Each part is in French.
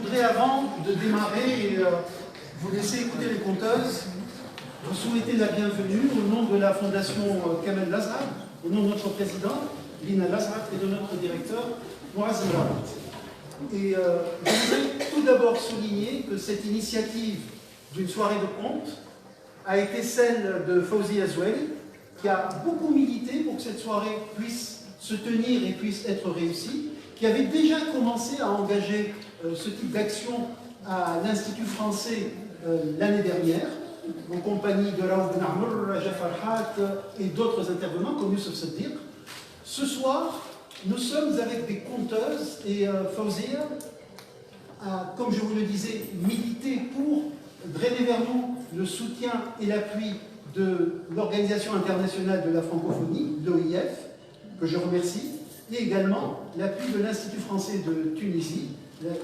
voudrais, avant de démarrer et vous laisser écouter les conteuses, vous souhaiter la bienvenue au nom de la Fondation Kamel Lazrat, au nom de notre président, Lina Lazrat, et de notre directeur, Moaz Mouad. Et je voudrais tout d'abord souligner que cette initiative d'une soirée de contes a été celle de Fawzi Azoueli, qui a beaucoup milité pour que cette soirée puisse se tenir et puisse être réussie, qui avait déjà commencé à engager ce type d'action à l'Institut français l'année dernière, en compagnie de Raouf Ben Amr, Raja Farhat et d'autres intervenants comme Youssef Saddiq. Ce soir, nous sommes avec des conteuses et Fawzia a, comme je vous le disais, milité pour drainer vers nous le soutien et l'appui de l'Organisation internationale de la francophonie, l'OIF, que je remercie, et également l'appui de l'Institut français de Tunisie,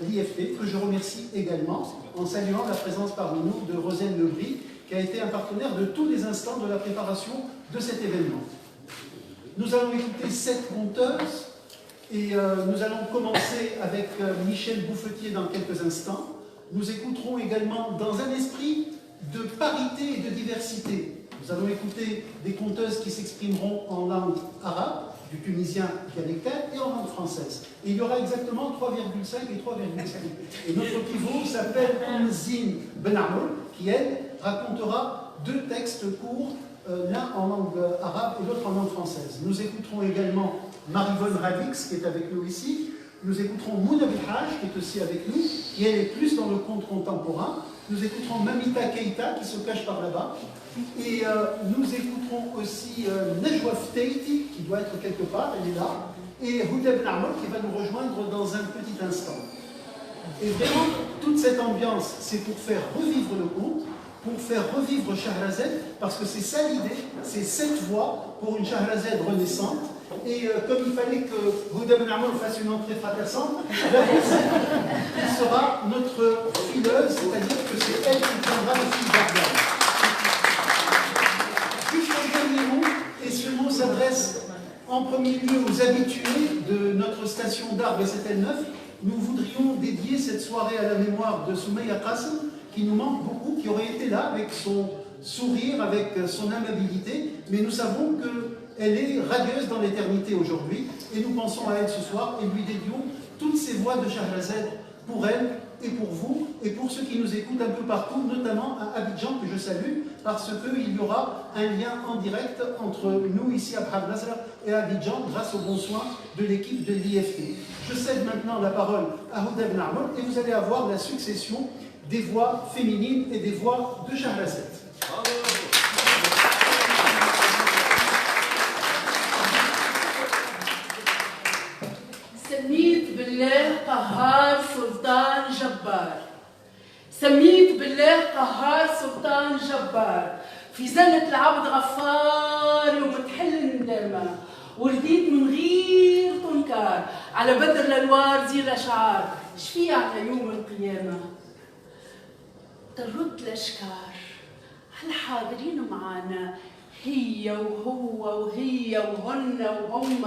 l'IFT, que je remercie également, en saluant la présence parmi nous de Rosane Lebris, qui a été un partenaire de tous les instants de la préparation de cet événement. Nous allons écouter 7 conteuses, et nous allons commencer avec Michel Bouffetier dans quelques instants. Nous écouterons également, dans un esprit de parité et de diversité, nous allons écouter des conteuses qui s'exprimeront en langue arabe, du tunisien dialectal, et en langue française. Et il y aura exactement 3,5 et 3,5. Et notre pivot s'appelle Anzine Ben Amr, qui, elle, racontera 2 textes courts, l'un en langue arabe et l'autre en langue française. Nous écouterons également Marivonne Radix, qui est avec nous ici. Nous écouterons Mouna Bihaj, qui est aussi avec nous, qui elle est plus dans le conte contemporain. Nous écouterons Mamita Keita, qui se cache par là-bas. Et nous écouterons aussi Najwa Fteiti, qui doit être quelque part, elle est là. Et Houda Ben Amr, qui va nous rejoindre dans un petit instant. Et vraiment, toute cette ambiance, c'est pour faire revivre le conte, pour faire revivre Shahrazad, parce que c'est ça l'idée, c'est cette voix pour une Shahrazad renaissante. Et comme il fallait que Houda Ben Amr fasse une entrée fracassante, la voici, qui sera notre fileuse, c'est-à-dire que c'est elle qui prendra le fil d'Argane. Juste un dernier mot, et ce mot s'adresse en premier lieu aux habitués de notre station d'Arb et CTL9. Nous voudrions dédier cette soirée à la mémoire de Soumeya Qasim, qui nous manque beaucoup, qui aurait été là avec son sourire, avec son amabilité, mais nous savons qu'elle est radieuse dans l'éternité aujourd'hui, et nous pensons à elle ce soir, et lui dédions toutes ces voix de Shahrazad pour elle, et pour vous, et pour ceux qui nous écoutent un peu partout, notamment à Abidjan, que je salue, parce qu'il y aura un lien en direct entre nous, ici à Bhab Nasra, et à Abidjan, grâce aux bons soins de l'équipe de l'IFT. Je cède maintenant la parole à Houda Ben Amr, et vous allez avoir la succession des voix féminines et des voix de Shahrazad. سميت بالله قهار سلطان جبار. سميت بالله قهار سلطان جبار. في زنة العبد غفار ومتحل الملامة. ورديت من غير تنكار على بدر الانوار زي الاشعار. شفي على يوم القيامة. ترد الاشكار على حاضرين معانا، هي وهو وهي وهن وهم،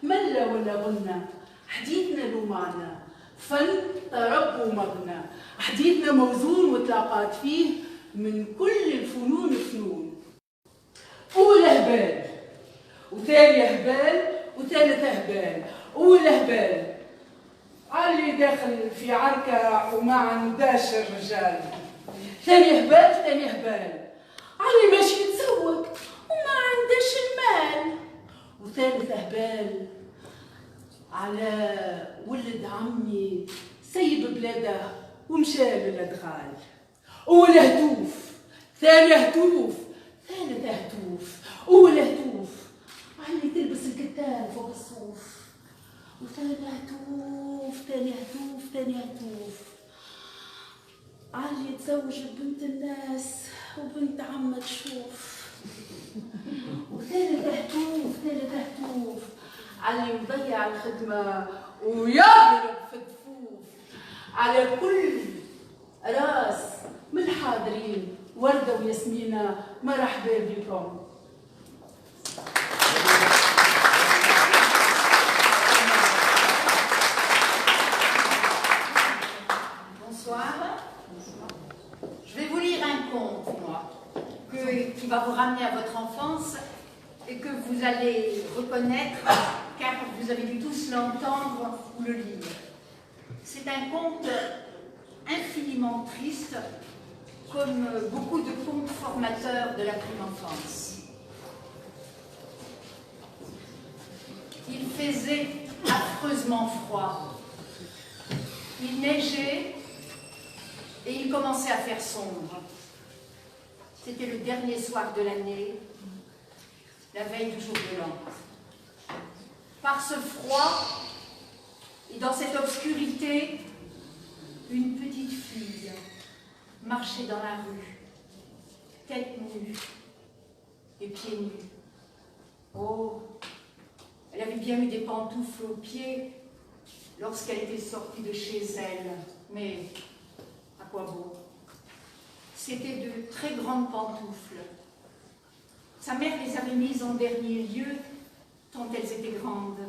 ملا ولا غنى. حديثنا له معنى، فن طرب ومغنى. حديثنا موزون وتلاقات فيه من كل الفنون فنون. أولى هبال وثانية هبال وثالثة هبال. أولى هبال علي داخل في عركة وما عنداش الرجال. ثانية هبال ثانية هبال علي ماشي يتزوج وما عنداش المال. وثالثة هبال على ولد عمي سيب بلاده ومشى للأدغال. أولى هتوف ثاني هتوف ثالث هتوف. أولى هتوف علي تلبس الكتان فوق الصوف. وثاني هتوف ثاني هتوف ثاني هتوف علي يتزوج بنت الناس وبنت عمك تشوف. وثالث هتوف ثالث هتوف علي مضيع الخدمة ويضرب في الدفوف. على كل راس من الحاضرين وردة وياسمينة مرحبا بكم. qui va vous ramener à votre enfance et que vous allez reconnaître car vous avez dû tous l'entendre ou le lire. C'est un conte infiniment triste, comme beaucoup de contes formateurs de la prime enfance. Il faisait affreusement froid. Il neigeait et il commençait à faire sombre. C'était le dernier soir de l'année, la veille du jour de l'an. Par ce froid et dans cette obscurité, une petite fille marchait dans la rue, tête nue et pieds nus. Oh, elle avait bien eu des pantoufles aux pieds lorsqu'elle était sortie de chez elle, mais à quoi bon? C'était de très grandes pantoufles. Sa mère les avait mises en dernier lieu, tant elles étaient grandes.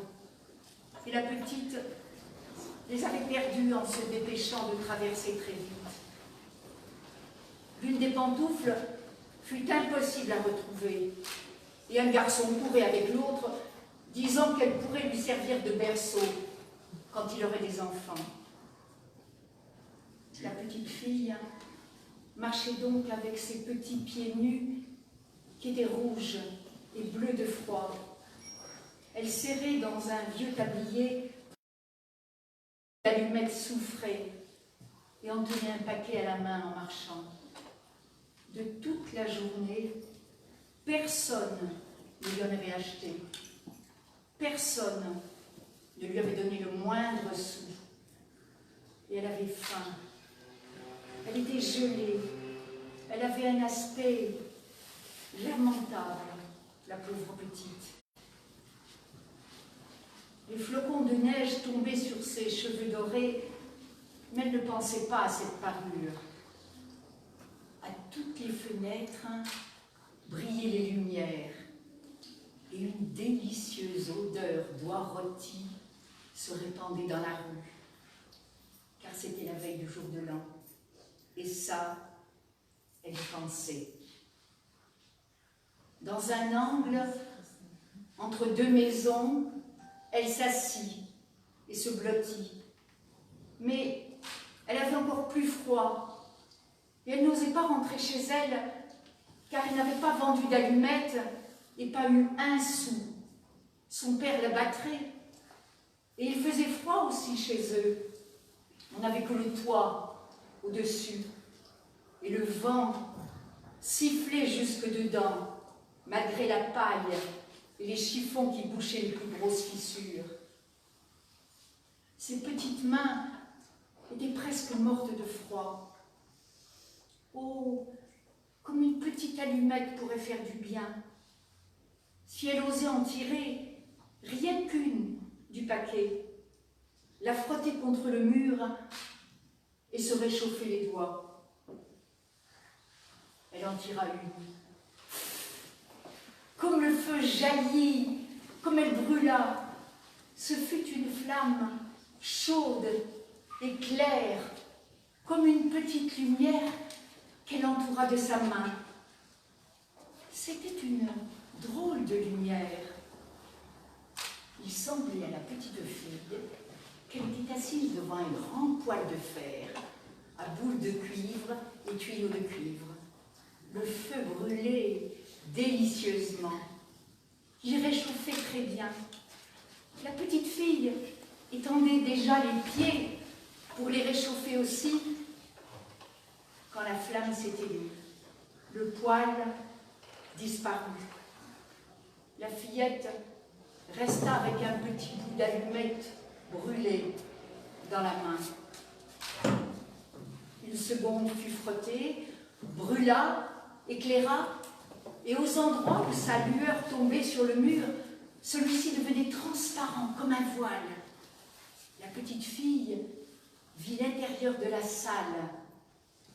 Et la petite les avait perdues en se dépêchant de traverser très vite. L'une des pantoufles fut impossible à retrouver, et un garçon courait avec l'autre, disant qu'elle pourrait lui servir de berceau quand il aurait des enfants. La petite fille marchait donc avec ses petits pieds nus qui étaient rouges et bleus de froid. Elle serrait dans un vieux tablier, l'allumette souffrait et en tenait un paquet à la main en marchant. De toute la journée, personne ne lui en avait acheté. Personne ne lui avait donné le moindre sou. Et elle avait faim. Elle était gelée. Elle avait un aspect lamentable, la pauvre petite. Les flocons de neige tombaient sur ses cheveux dorés, mais elle ne pensait pas à cette parure. À toutes les fenêtres brillaient les lumières et une délicieuse odeur d'oie rôtie se répandait dans la rue, car c'était la veille du jour de l'an. Et ça, elle y pensait. Dans un angle, entre deux maisons, elle s'assit et se blottit. Mais elle avait encore plus froid et elle n'osait pas rentrer chez elle car elle n'avait pas vendu d'allumettes et pas eu un sou. Son père la battrait et il faisait froid aussi chez eux. On n'avait que le toit au-dessus et le vent sifflait jusque dedans malgré la paille et les chiffons qui bouchaient les plus grosses fissures. Ses petites mains étaient presque mortes de froid. Oh, comme une petite allumette pourrait faire du bien. Si elle osait en tirer, rien qu'une du paquet, la frotter contre le mur et se réchauffer les doigts. Elle en tira une. Comme le feu jaillit, comme elle brûla, ce fut une flamme chaude et claire, comme une petite lumière qu'elle entoura de sa main. C'était une drôle de lumière. Il semblait à la petite fille qu'elle était assise devant un grand poêle de fer, à boules de cuivre et tuyaux de cuivre. Le feu brûlait délicieusement. Il réchauffait très bien. La petite fille étendait déjà les pieds pour les réchauffer aussi quand la flamme s'éteignit. Le poêle disparut. La fillette resta avec un petit bout d'allumette brûlée dans la main. Une seconde fut frottée, brûla, éclaira, et aux endroits où sa lueur tombait sur le mur, celui-ci devenait transparent comme un voile. La petite fille vit l'intérieur de la salle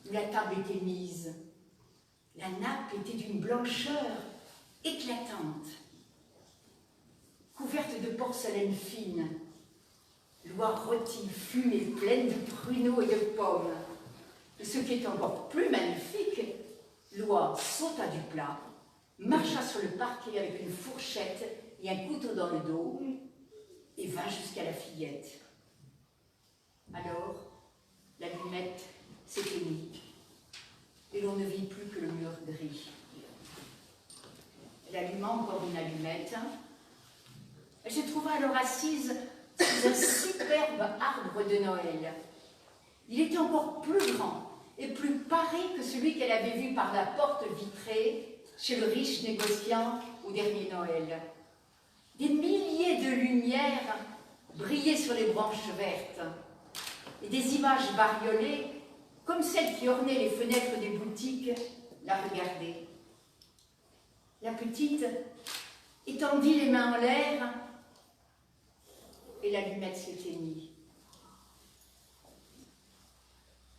où la table était mise. La nappe était d'une blancheur éclatante. Couverte de porcelaine fine, l'oie rôtie, fumée, pleine de pruneaux et de pommes. Et ce qui est encore plus magnifique, l'oie sauta du plat marcha sur le parquet avec une fourchette et un couteau dans le dos et vint jusqu'à la fillette. Alors, l'allumette s'éteignit et l'on ne vit plus que le mur gris. Elle alluma encore une allumette. Elle se trouva alors assise sous un superbe arbre de Noël. Il était encore plus grand et plus paré que celui qu'elle avait vu par la porte vitrée chez le riche négociant au dernier Noël. Des milliers de lumières brillaient sur les branches vertes et des images bariolées, comme celles qui ornaient les fenêtres des boutiques, la regardaient. La petite étendit les mains en l'air et l'allumette s'éteignit.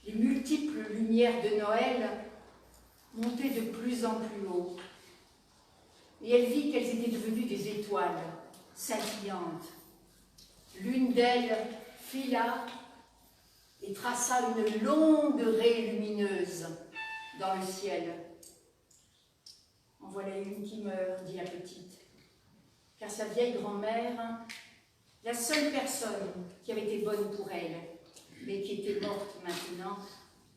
Les multiples lumières de Noël montaient de plus en plus haut et elle vit qu'elles étaient devenues des étoiles scintillantes. L'une d'elles fila et traça une longue raie lumineuse dans le ciel. En voilà une qui meurt, dit la petite, car sa vieille grand-mère, la seule personne qui avait été bonne pour elle, mais qui était morte maintenant,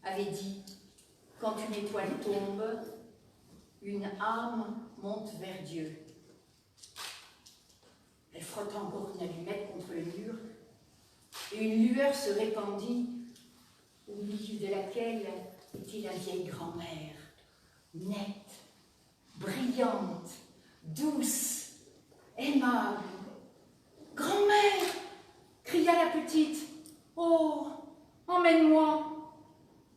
avait dit « Quand une étoile tombe, une âme monte vers Dieu. » Elle frotta encore une allumette contre le mur, et une lueur se répandit, au milieu de laquelle était la vieille grand-mère, nette, brillante, douce, aimable. « Grand-mère !» cria la petite. « Oh, emmène-moi.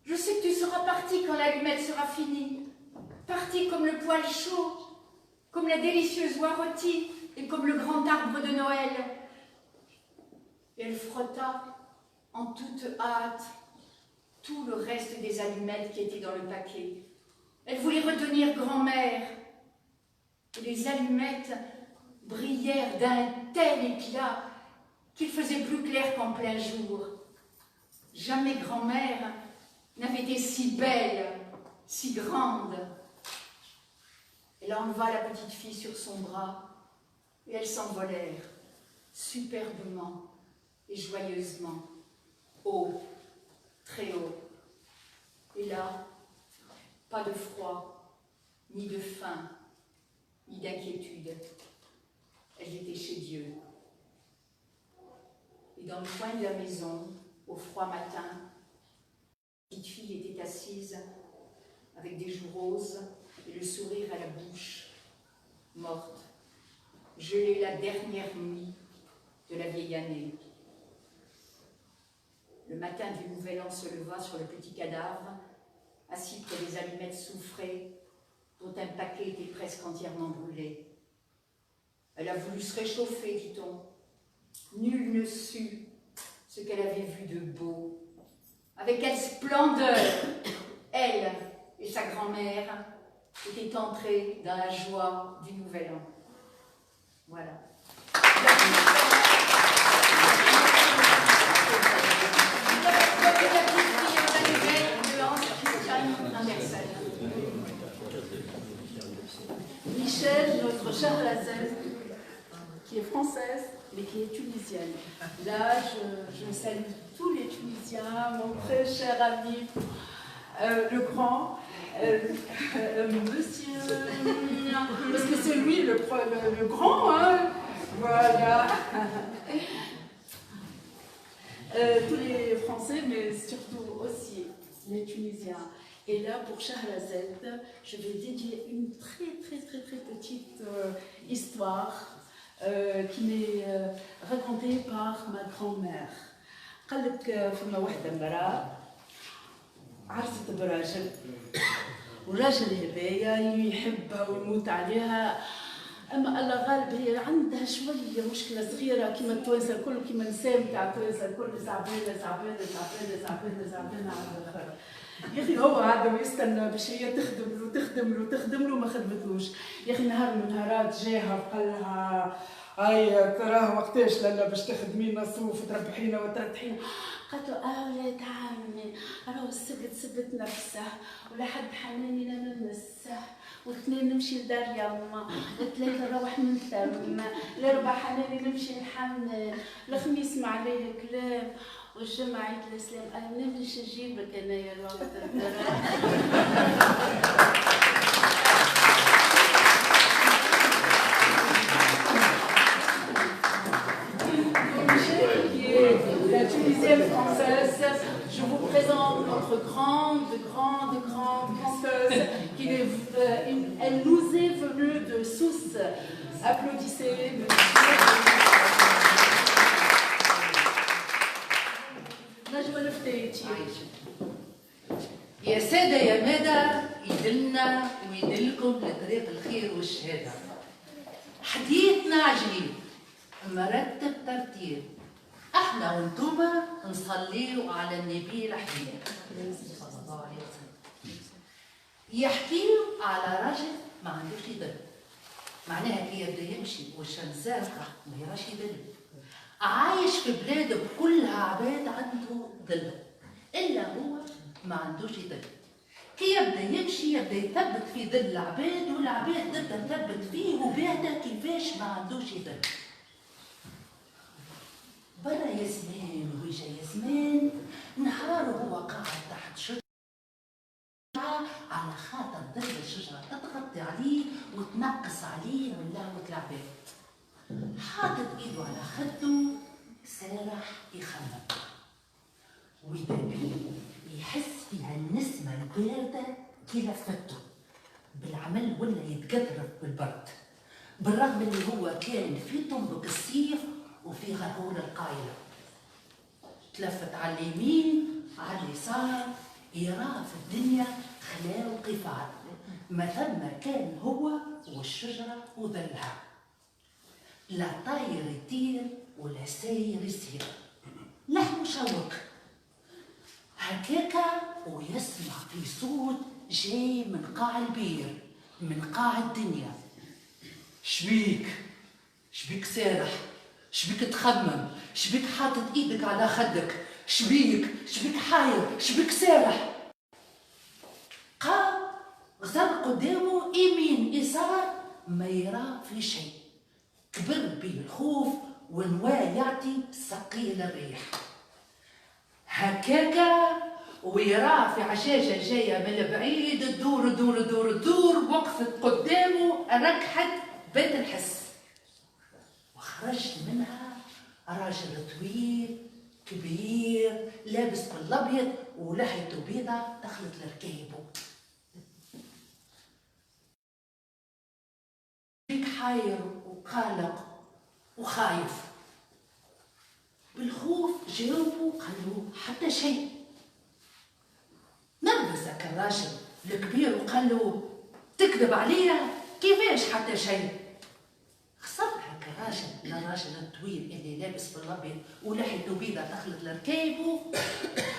Je sais que tu seras partie quand l'allumette sera finie. Partie comme le poêle chaud, comme la délicieuse oie rôtie et comme le grand arbre de Noël. » Et elle frotta en toute hâte tout le reste des allumettes qui étaient dans le paquet. Elle voulait retenir grand-mère. Et les allumettes brillèrent d'un tel éclat qu'il faisait plus clair qu'en plein jour. Jamais grand-mère n'avait été si belle, si grande. Elle enleva la petite fille sur son bras et elles s'envolèrent superbement et joyeusement, haut, très haut. Et là, pas de froid, ni de faim, ni d'inquiétude. Elles étaient chez Dieu. Et dans le coin de la maison, au froid matin, la petite fille était assise avec des joues roses et le sourire à la bouche, morte, gelée la dernière nuit de la vieille année. Le matin du Nouvel An se leva sur le petit cadavre, assis près des allumettes soufrées, dont un paquet était presque entièrement brûlé. Elle a voulu se réchauffer, dit-on. Nul ne sut ce qu'elle avait vu de beau. Avec quelle splendeur elle et sa grand-mère étaient entrées dans la joie du Nouvel An. Voilà. Michel, notre chère Lazette, qui est française, mais qui est tunisienne. Là, je salue tous les Tunisiens, mon très cher ami, le grand, monsieur, parce que c'est lui le grand, hein, voilà. Tous les Français, mais surtout aussi les Tunisiens. Et là, pour Shahrazad, je vais dédier une très petite histoire qui m'est racontée par ma grand-mère. قالك فما وحدة امرأة عرست براجل وراجل هذايا يحبها ويموت عليها، اما الله غالب هي عندها شويه مشكله صغيره كيما التوانسه الكل، كيما النساء نتاع التوانسه الكل زعبانه على الاخر. يا اخي هو عاد يستنى باش هي تخدم له ما خدمتلوش. يا اخي نهار من النهارات جاها وقال لها هاي تراه وقتاش لالا باش تخدمينا صوف تربحينا وترتحينا. قالت له ولاد عمي راهو السبت سبت نفسه ولا حد حناني لا ننسه واثنين نمشي لدار يما، وثلاثة نروح من ثم، الأربعة حناني نمشي لحمل، الخميس ما عليه كلام، والجمعة عيد الإسلام أنا نمشي نجيبك أنايا الوقت La Tunisienne française, je vous présente notre grande chanteuse. Elle nous est venue de Sousse. Applaudissez. نجوى الفتيتي. يا سادة يا مادة يدلنا ويدلكم لطريق الخير والشهادة. حديثنا عجيب مرتب ترتيب. احنا وانتوما نصليو على النبي الحبيب صلى الله عليه وسلم. يحكيو على راجل ما عندوش يدل، معناها كي يبدا يمشي والشمس زارقه ما يراش يدل، عايش في بلاد بكلها عباد عنده ظل الا هو ما عندوش يدل. كي يبدا يمشي يبدا يثبت في ظل العباد والعباد تبدا تثبت فيه وبعده كيفاش ما عندوش يدل. برا يا زمان ويجا يا زمان، نهار وهو قاعد تحت شجرة على خاطر ظل الشجرة تتغطي عليه وتنقص عليه من لهوة العباد. حاطط ايده على خده سارح يخمم، وإذا بيه يحس فيها النسمة الباردة كي لفته، بالعمل ولا يتقدرف بالبرد، بالرغم اللي هو كان في طنبق السيف وفي غرور القايلة. تلفت على اليمين على اليسار، يراه في الدنيا خلا وقفار، ما ثم كان هو والشجرة وظلها، لا طاير يطير ولا ساير يسير، لحم شوك هكاكا ويسمع في صوت جاي من قاع البير من قاع الدنيا. شبيك سارح، شبيك تخمم، شبيك حاطط ايدك على خدك، شبيك حاير، شبيك سارح. قام غزر قدامه يمين يسار ما يرى في شيء، كبر بيه الخوف ونواه يعطي ثقيل الريح. هكاكا ويراه في عجاجة جاية من بعيد تدور وقفت قدامه ركحت بيت الحس، وخرج منها راجل طويل كبير لابس بالابيض ولحيته بيضة دخلت لركايبه. بيك حاير وقلق وخايف، بالخوف جاوبوا قالوا حتى شيء. نرفز هكا الراجل الكبير وقال له تكذب عليا كيفاش حتى شيء. خسر هكا الراجل الطويل اللي لابس بالابيض ولحيته بيضة دخلت لركايبه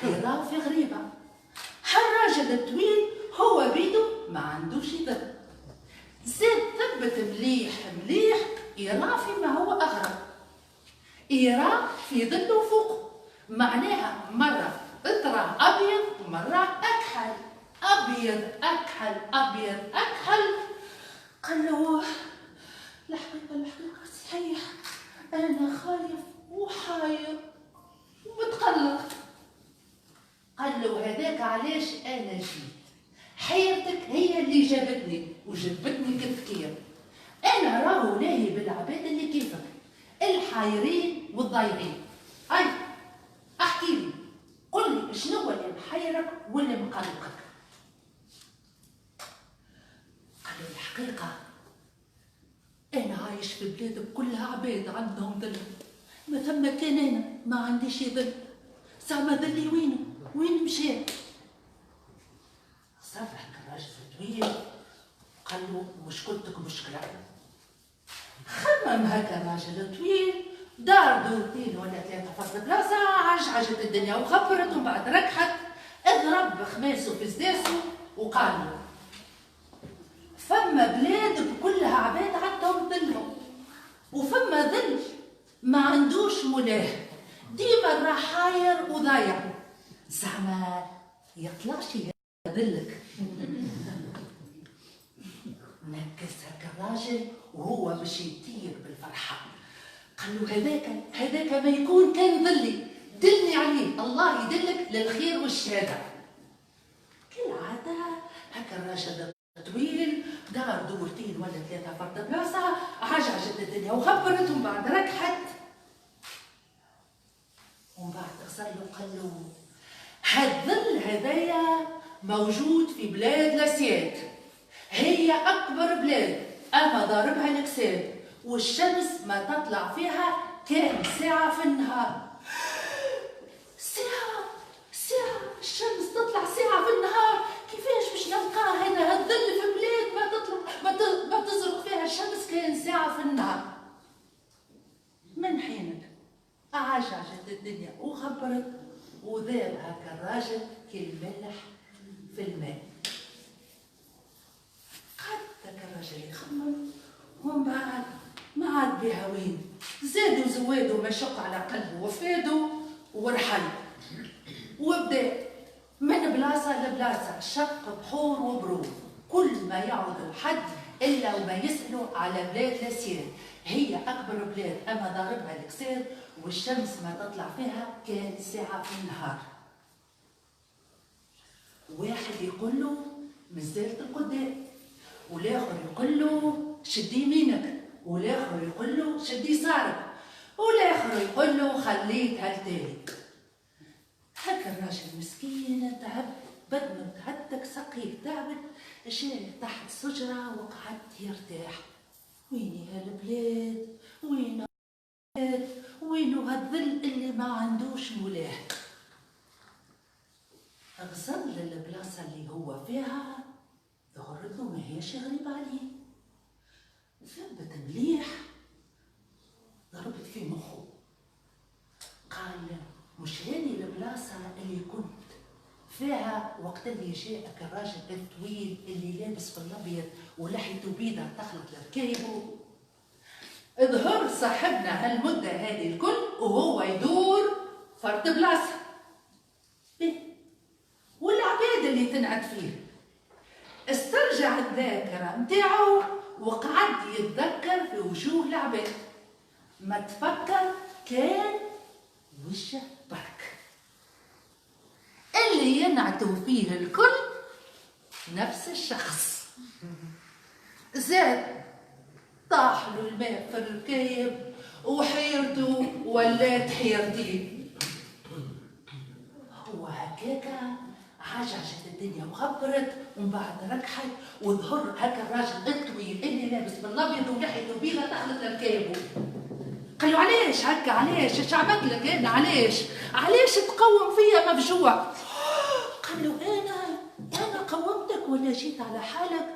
يراه في غريبة. هالراجل الطويل هو بيدو ما عندوش يدل، زاد ثبت مليح يراه فيما هو أغرب، يراه في ظله فوق، معناها مرة اطرى أبيض ومرة أكحل، أبيض أكحل. قال له الحقيقة صحيح أنا خايف وحاير ومتقلق. قال له هذاك علاش أنا جيت، حيرتك هي اللي جابتني وجبتني كتفكير. أنا راهو لاهي بالعباد اللي كيفك الحايرين والضايعين. أي احكي لي، قل لي شنو اللي محيرك واللي مقلقك؟ قال له الحقيقة أنا عايش في بلاد كلها عباد عندهم ظل، ما ثم كان أنا ما عنديش ظل، زعما ظلي وين مشى؟ صافح الراجل طويل قال له مشكلتك مشكلة. خمم هكا الراجل طويل، دار دورتين ولا ثلاثة في البلاصة، عجعجت الدنيا وخبرت ومن بعد ركحت، اضرب بخماسه في سداسه وقال له فما بلاد بكلها عباد عندهم ظلهم، وفما ظل ما عندوش مولاه، ديما راح حاير وضايع، زعما يطلعش ظلك. نكس هكا الراجل وهو باش يطير بالفرحة. قال له هذاك ما يكون كان ظلي، دلني عليه، الله يدلك للخير والشهادة. كالعادة هكا الراجل طويل دار دورتين ولا ثلاثة فرد بلاصة، عجعجت الدنيا وخبرت، ومن بعد ركحت، ومن بعد غسل له قال له هالظل هذايا موجود في بلاد لاسياد، هي أكبر بلاد، أما ضاربها الكساد، والشمس ما تطلع فيها كان ساعة في النهار. ساعة الشمس تطلع ساعة في النهار، كيفاش باش نلقاه هنا هالظل في بلاد ما تزرق فيها الشمس كان ساعة في النهار؟ من حينك عجعجت الدنيا وخبرت، وذاب هكا الراجل كالملح في الماء. قعد هكا الراجل يخمم، ومن بعد ما عاد بها وين، زادوا زوادوا ما شق على قلبه وفادوا ورحل، وبدا من بلاصه لبلاصه، شق بحور وبرود، كل ما يعود حد الا وما يسالوا على بلاد لاسياد، هي اكبر بلاد اما ضاربها الكساد، والشمس ما تطلع فيها كان ساعه في النهار. واحد يقول له مازالت القدام، والاخر يقول له شد يمينك، والاخر يقول له شد يسارك، والاخر يقول له خليتها لتالي. هكا الراجل مسكين تعب، بدنه تهتك، ساقيه تعبت، جاء تحت شجرة وقعد يرتاح. ويني هالبلاد، وين البلاد، وينو هالظل اللي ما عندوش مولاه. غزل للبلاصة اللي هو فيها، ظهرت له ماهيش غريبة عليه، ثبت مليح، ضربت في مخه، قال مش هاني البلاصة اللي كنت فيها وقت اللي جاءك الراجل الطويل اللي لابس بالابيض ولحيته بيضة تخلط لركايبه. ظهر صاحبنا هالمدة هذه الكل وهو يدور فرد بلاصة، والعباد اللي تنعد فيه استرجع الذاكرة متاعه وقعد يتذكر في وجوه العباد، ما تفكر كان وجه برك اللي ينعتوا فيه الكل نفس الشخص. زاد طاح له الماء في الركايب وحيرته ولات حيرتين. هو هكاكا عجعجت الدنيا وخبرت، ومن بعد ركحت وظهر هكا الراجل الطويل اللي لابس بالابيض ولحيته بيضة تخلط لركايبه. قال له علاش هكا، علاش شعبك لك انا، علاش تقوم فيا مفجوع؟ قال له انا قومتك ولا جيت على حالك؟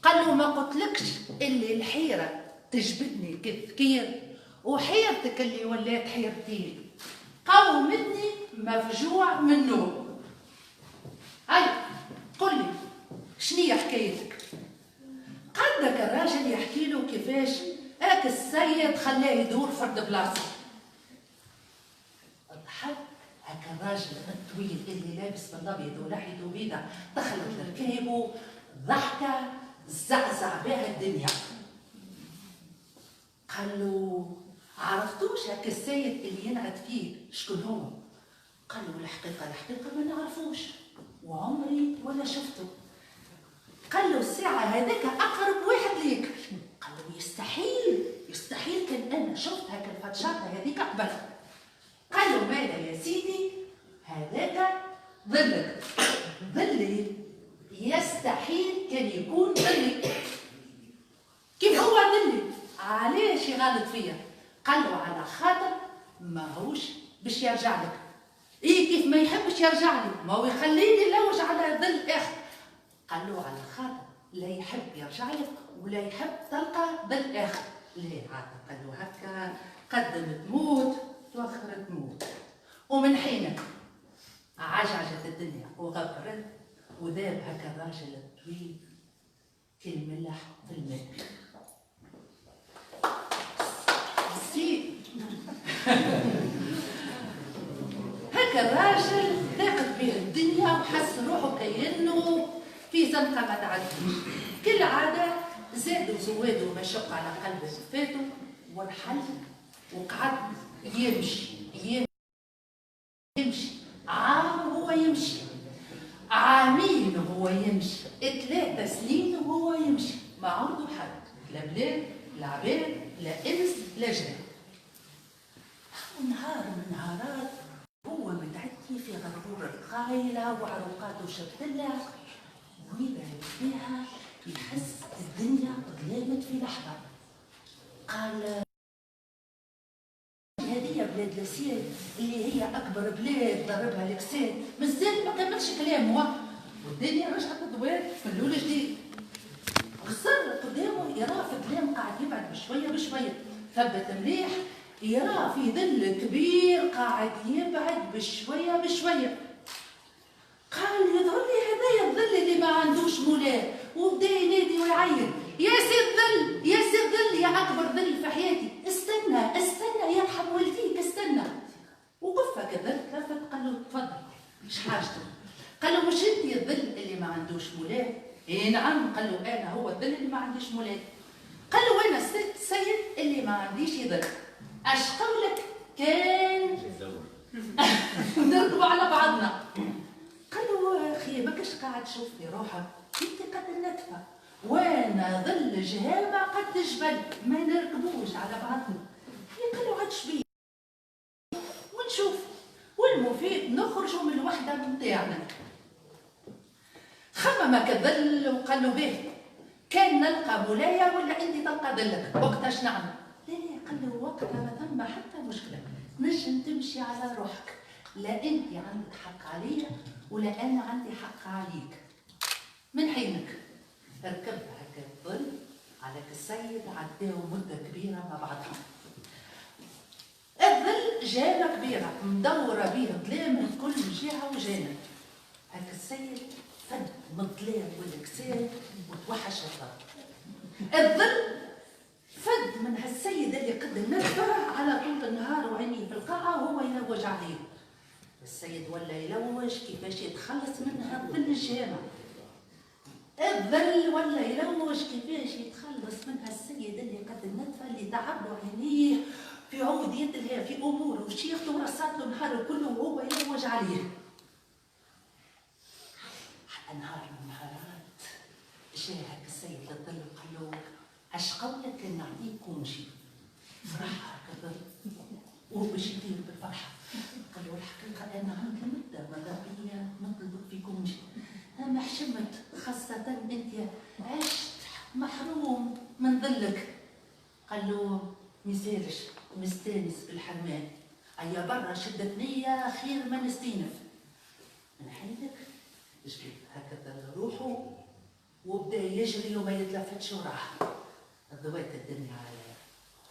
قال له ما قلتلكش اللي الحيره تجبدني كثير، وحيرتك اللي ولات حيرتين قومتني مفجوع من النوم. هاي قل لي شنية حكايتك؟ قدك الراجل يحكي له كيفاش هاك السيد خلاه يدور فرد بلاصه. ضحك هاك الراجل الطويل اللي لابس بالابيض ولحيته بيضة دخلت لركايبه، ضحكه زعزع بها الدنيا. قال له عرفتوش هاك السيد اللي ينعد فيه شكون هو؟ قال له الحقيقه ما نعرفوش وعمري ولا شفته. قال له الساعه هذاك اقرب واحد ليك. قال له يستحيل كان انا شفت هاك الفتشاطه هذيك قبل. قال له ماذا يا سيدي، هذاك ظلك. ظلي يستحيل كان يكون ظلي. كيف هو ظلي؟ علاش يغالط فيا؟ قال له على خاطر ماهوش باش يرجع لك. كيف ما يحبش يرجع لي، ما هو يخليني نلوج على ظل اخر. قال له على خاطر لا يحب يرجع لك ولا يحب تلقى ظل اخر. ليه عاد؟ قال له هكا قدم تموت توخر تموت. ومن حينك عجعجت الدنيا وغبرت، وذاب هكا الراجل الطويل كالملح في الماء. هكا الراجل ضاقت به الدنيا وحس روحه كأنه في زنقة ما تعديش. كالعادة زادوا زوادوا ما شق على قلبه فاتوا ورحل وقعد يمشي عام وهو يمشي، عامين وهو يمشي، 3 سنين وهو يمشي، ما عنده حد، لا بلاد لا عباد لا انس لا جان. نهار من نهارات هو متعدي في غرغور القايله وعروقاته شبتله، ويبعد فيها يحس الدنيا ظلامت في لحظه. قال هذه بلاد لاسيل اللي هي اكبر بلاد ضربها الكساد، مازال ما كملش كلامه والدنيا رجعت تدوار من الاول جديد. خسر قدامه يراه في الظلام قاعد يبعد بشويه ثبت مليح، يراه في ظل كبير قاعد يبعد بشويه. قال يظهر لي هذايا الظل اللي ما عندوش مولاه، وبدا ينادي ويعيط يا سي الظل يا سي الظل يا اكبر ظل في حياتي، استنى يرحم والديك استنى. وقف هكذا تلفت قال له تفضل مش حاجتك. قال له مش انت الظل اللي ما عندوش مولاه؟ اي نعم. قال له انا هو الظل اللي ما عنديش مولاه. قال له وانا السيد اللي ما عنديش ظل. اش قولك كان نركبوا على بعضنا. قال له اخي ماكش قاعد تشوف في روحك انت قد النتفه وانا ظل جهامه قد الجبل ما نركبوش على بعضنا. قال له عاد شبيه ونشوف والمفيد نخرجوا من الوحده نتاعنا. خمم كالظل وقال له به كان نلقى مولايا ولا انت تلقى ظلك وقتها اش نعمل؟ لا قال له وقتها ما ثم حتى مشكله، نجم تمشي على روحك، لا انت عندك حق عليا ولا انا عندي حق عليك. من حينك ركب هكا الظل على السيد عداو مده كبيره مع بعضهم. الظل جانه كبيره مدوره به ظلام من كل جهه وجانه. هكا السيد فد من الظلام والكساد وتوحش الظل فد من هالسيد اللي قد النفه على طول النهار وعينيه في القاعه وهو يلوج عليه. السيد ولا يلوج كيفاش يتخلص من هالظل الجامع. الظل ولا يلوج كيفاش يتخلص من هالسيد اللي قد النتفه اللي تعبوا عينيه في عودية الها في اموره وشيخته ورصات له نهاره كله وهو يلوج عليه. حتى نهار من النهارات جا هاك السيد للظل وقال له اش قولك نعطيك ومشي. فرح هاك الظل وهو باش يطير بالفرحه. قال له الحقيقه انا عندي مده ماذا بيا نطلبك فيكم شيء، انا حشمت خاصه انت عشت محروم من ظلك. قال له ميزالش مستانس بالحرمان، ايا برا شدت نيه خير ما نستينف. من حينك جبت هكذا روحه وبدا يجري وما يتلفتش وراه. ضوات الدنيا عليه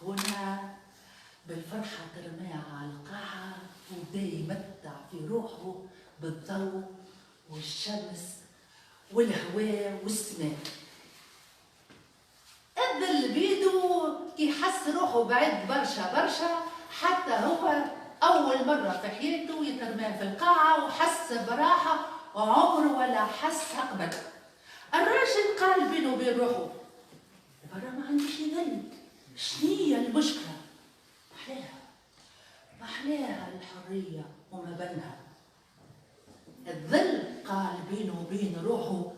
هنا بالفرحة ترميها على القاعة وبدا يمتع في روحه بالضوء والشمس والهواء والسماء. الظل بيدو كي حس روحه بعيد برشا حتى هو أول مرة في حياته يترمى في القاعة وحس براحة وعمره ولا حسها قبل. الراجل قال بينه وبين روحه برا ما عنديش ظل، شنية المشكلة؟ محلاها الحرية وما بينها. الظل قال بينه وبين روحه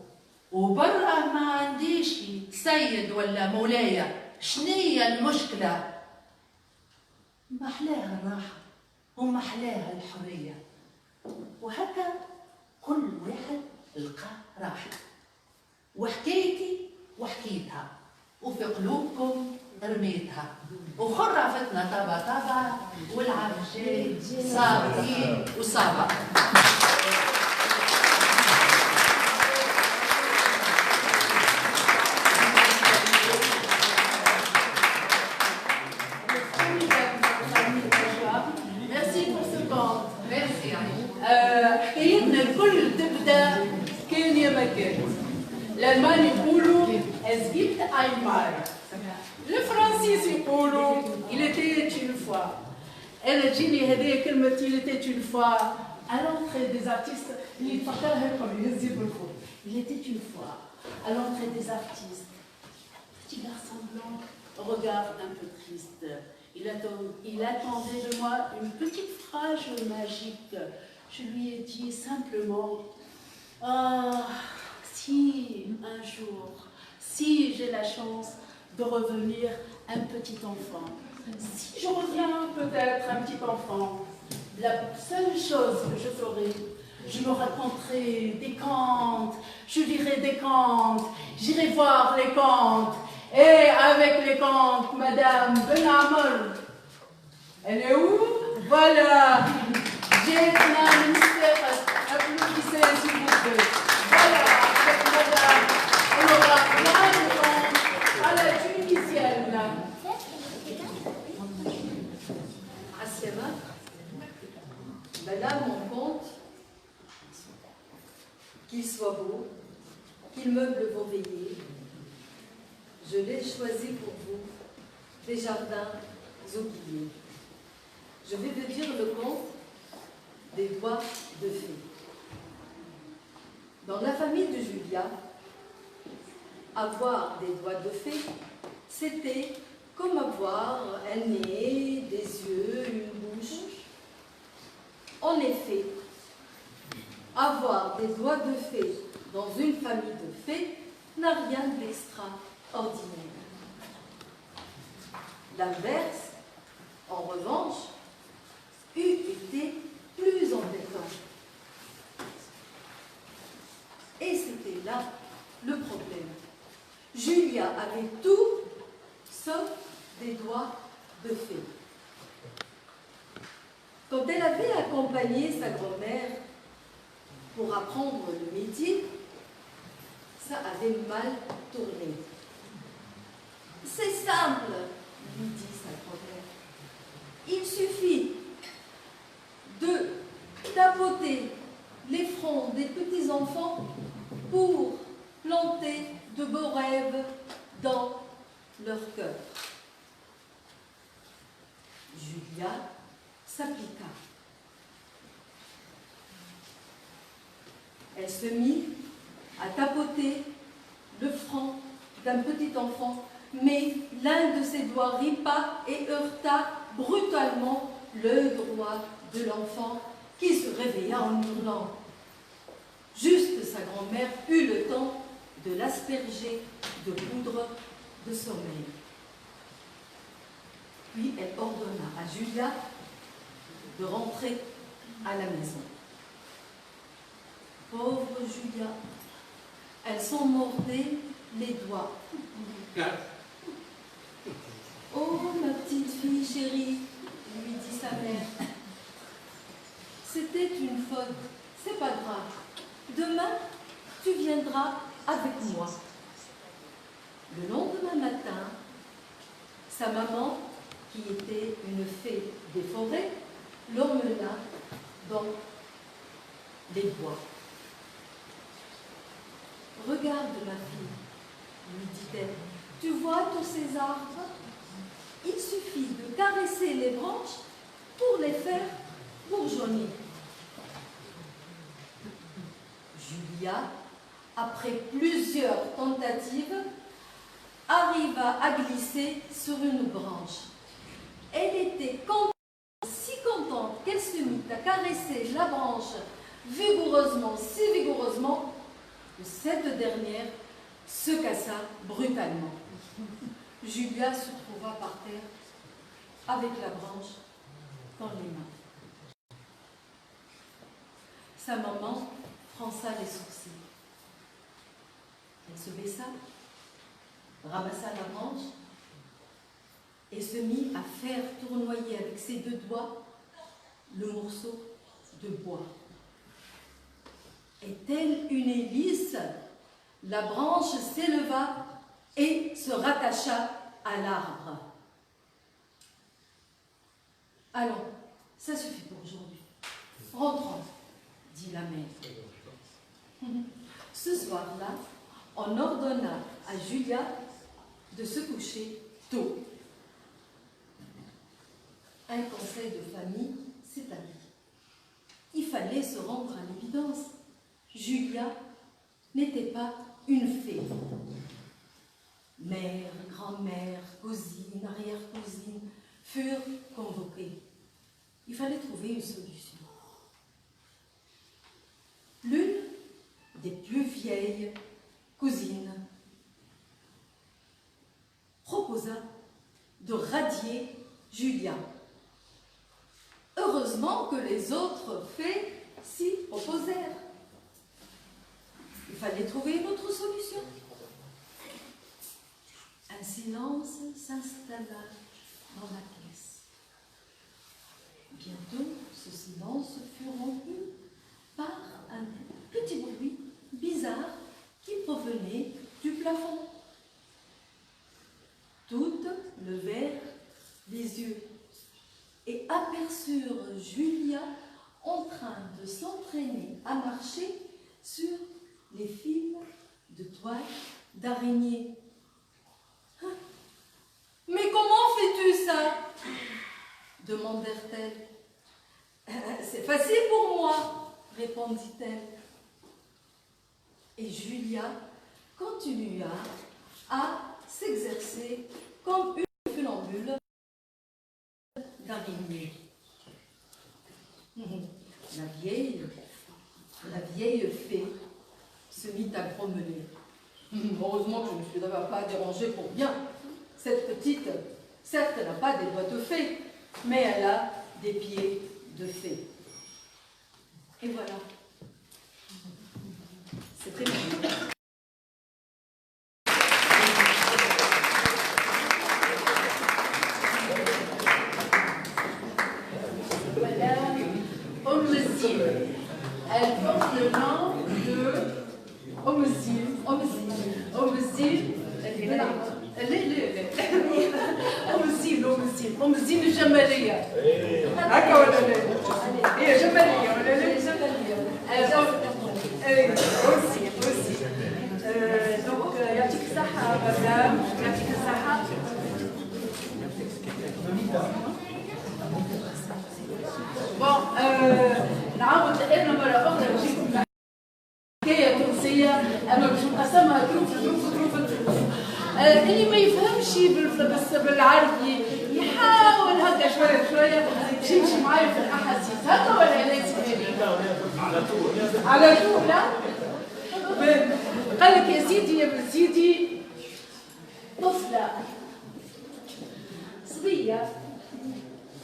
وبرا ما عنديش سيد ولا مولاي، شنية المشكلة؟ محلاها الراحة ومحلاها الحرية. وهكا كل واحد لقى راحته وحكايتي وحكيتها وفي قلوبكم رميتها وخرفتنا طابا والعام جاي صابرين وصابا. حكايتنا الكل تبدا كان يا مكان. الالمان يقولوا es gibt einmal. الفرنسيس يقولوا il était une fois. انا تجيني هذه كلمه il était une fois à l'entrée des artistes اللي تفكرها لكم يهز بالفوق. il était une fois à l'entrée des artistes petit garçon blanc, regarde un peu triste. Il attendait de moi une petite phrase magique. Je lui ai dit simplement, « Ah, si un jour, si j'ai la chance de revenir un petit enfant, si je reviens peut-être un petit enfant, la seule chose que je ferai, je me raconterai des contes, je lirai des contes, j'irai voir les contes, et avec les contes, Madame Benamol, elle est où? Voilà, j'ai un ministère, applaudissez s'il vous plaît. Voilà, avec Madame, on aura plein de contes à la tunisienne. Assiama, ben là, mon conte, qu'il soit beau, qu'il meuble vos veillées, je l'ai choisi pour vous, des jardins oubliés. Je vais vous dire le conte des doigts de fée. Dans la famille de Julia, avoir des doigts de fée, c'était comme avoir un nez, des yeux, une bouche. En effet, avoir des doigts de fée dans une famille de fées n'a rien d'extraordinaire. L'inverse, en revanche, eût été plus embêtant. Et c'était là le problème. Julia avait tout sauf des doigts de fée. Quand elle avait accompagné sa grand-mère pour apprendre le métier, ça avait mal tourné. C'est simple, lui dit sa grand-mère. Il suffit de tapoter les fronts des petits-enfants pour planter de beaux rêves dans leur cœur. Julia s'appliqua. Elle se mit à tapoter le front d'un petit enfant, mais l'un de ses doigts ripa et heurta brutalement l'œil droit de l'enfant qui se réveilla en hurlant. Juste sa grand-mère eut le temps de l'asperger de poudre de sommeil. Puis elle ordonna à Julia de rentrer à la maison. Pauvre Julia, elle s'en mordait les doigts. Oh, ma petite fille chérie, lui dit sa mère, c'était une faute, c'est pas grave. Demain, tu viendras avec moi. Le lendemain matin, sa maman, qui était une fée des forêts, l'emmena dans les bois. Regarde, ma fille, lui dit-elle, tu vois tous ces arbres? Il suffit de caresser les branches pour les faire bourgeonner. Julia, après plusieurs tentatives, arriva à glisser sur une branche. Elle était contente, si contente qu'elle se mit à caresser la branche vigoureusement, si vigoureusement, que cette dernière se cassa brutalement. Julia se trouva par terre avec la branche dans les mains. Sa maman fronça les sourcils. Elle se baissa, ramassa la branche et se mit à faire tournoyer avec ses deux doigts le morceau de bois. Et telle une hélice, la branche s'éleva et se rattacha à l'arbre. Allons, ça suffit pour aujourd'hui. Rentrons, dit la mère. Ce soir-là, on ordonna à Julia de se coucher tôt. Un conseil de famille s'établit. Il fallait se rendre à l'évidence. Julia n'était pas une fée. Mère, grand-mère, cousine, arrière-cousine furent convoquées. Il fallait trouver une solution. L'une des plus vieilles cousines proposa de radier Julia. Heureusement que les autres fées s'y opposèrent. Il fallait trouver une autre solution. Un silence s'installa dans la pièce. Bientôt, ce silence fut rompu par un petit bruit bizarre qui provenait du plafond. Toutes levèrent les yeux et aperçurent Julia en train de s'entraîner à marcher sur les fils de toile d'araignée. « Mais comment fais-tu ça ?» demandèrent-elles. « C'est facile pour moi, » répondit-elle. Et Julia continua à s'exercer comme une funambule d'araignée. La vieille fée se mit à grommeler. Heureusement que je ne me suis d'abord pas dérangée pour rien. Cette petite, certes, elle n'a pas des doigts de fée, mais elle a des pieds de fée. Et voilà. C'était bon. Elle porte le nom de Omzil, Omzil الجمالية. هكا ولا لا؟ هي جمالية ولا لا؟ أوسي. دونك يعطيك الصحة مدام، يعطيك الصحة. بون نعاود تقابلنا مرة أخرى نجيكم حكاية تونسية أما باش نقسمها تروف. اللي ما يفهمش بالعربي يحاول هكا شوية باش يمشي معايا في الأحاسيس هكا ولا لا سيدي؟ على طول لا؟ قال لك يا سيدي يا بن سيدي طفلة صبية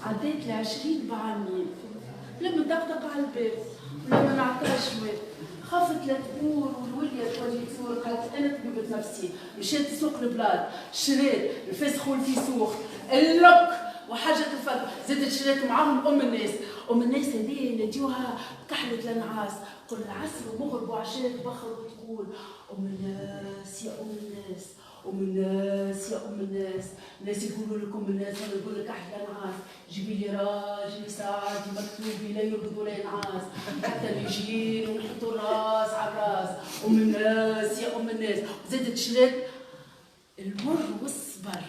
عديت ل20 بعامين لما دقدق على الباب ولما نعطاش ماء خافت لا تقول والولية تولي تزور قالت انا طبيبة نفسي مشيت سوق البلاد شريت الفسخ والفيسوخ اللك وحاجة الفرق زادت شريت معاهم ام الناس هذه نديوها كحلة لنعاس قل العسل ومغرب وعشاء تبخر وتقول ام الناس يا ام الناس ام الناس يا ام الناس الناس يقولوا لكم الناس وانا نقول لك احلى نعاس جيبي لي راجل يساعدي مكتوبي لا يرقد ولا ينعاس حتى يجين ونحطوا الراس على الراس ام الناس يا ام الناس وزادت شريت المر والصبر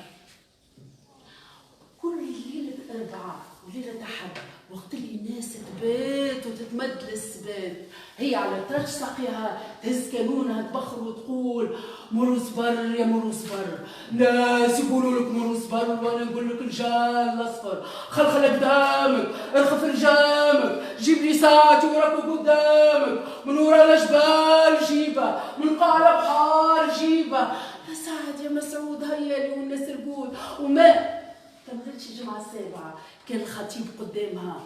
كل ليله اربعاء وليله احد وقت اللي الناس تبات وتتمد للسبات هي على ترش ساقيها تهز كانونها تبخر وتقول مروا صبر يا مروا صبر ناس يقولوا لك مروا صبر وانا نقول لك الجال الاصفر خلخل قدامك ارخف رجامك جيب لي ساعتي وراكو قدامك من ورا الجبال جيبها من قاع البحار جيبها يا سعد يا مسعود هيا لي والناس رقود وما كان غير شي جمعة السابعة كان الخطيب قدامها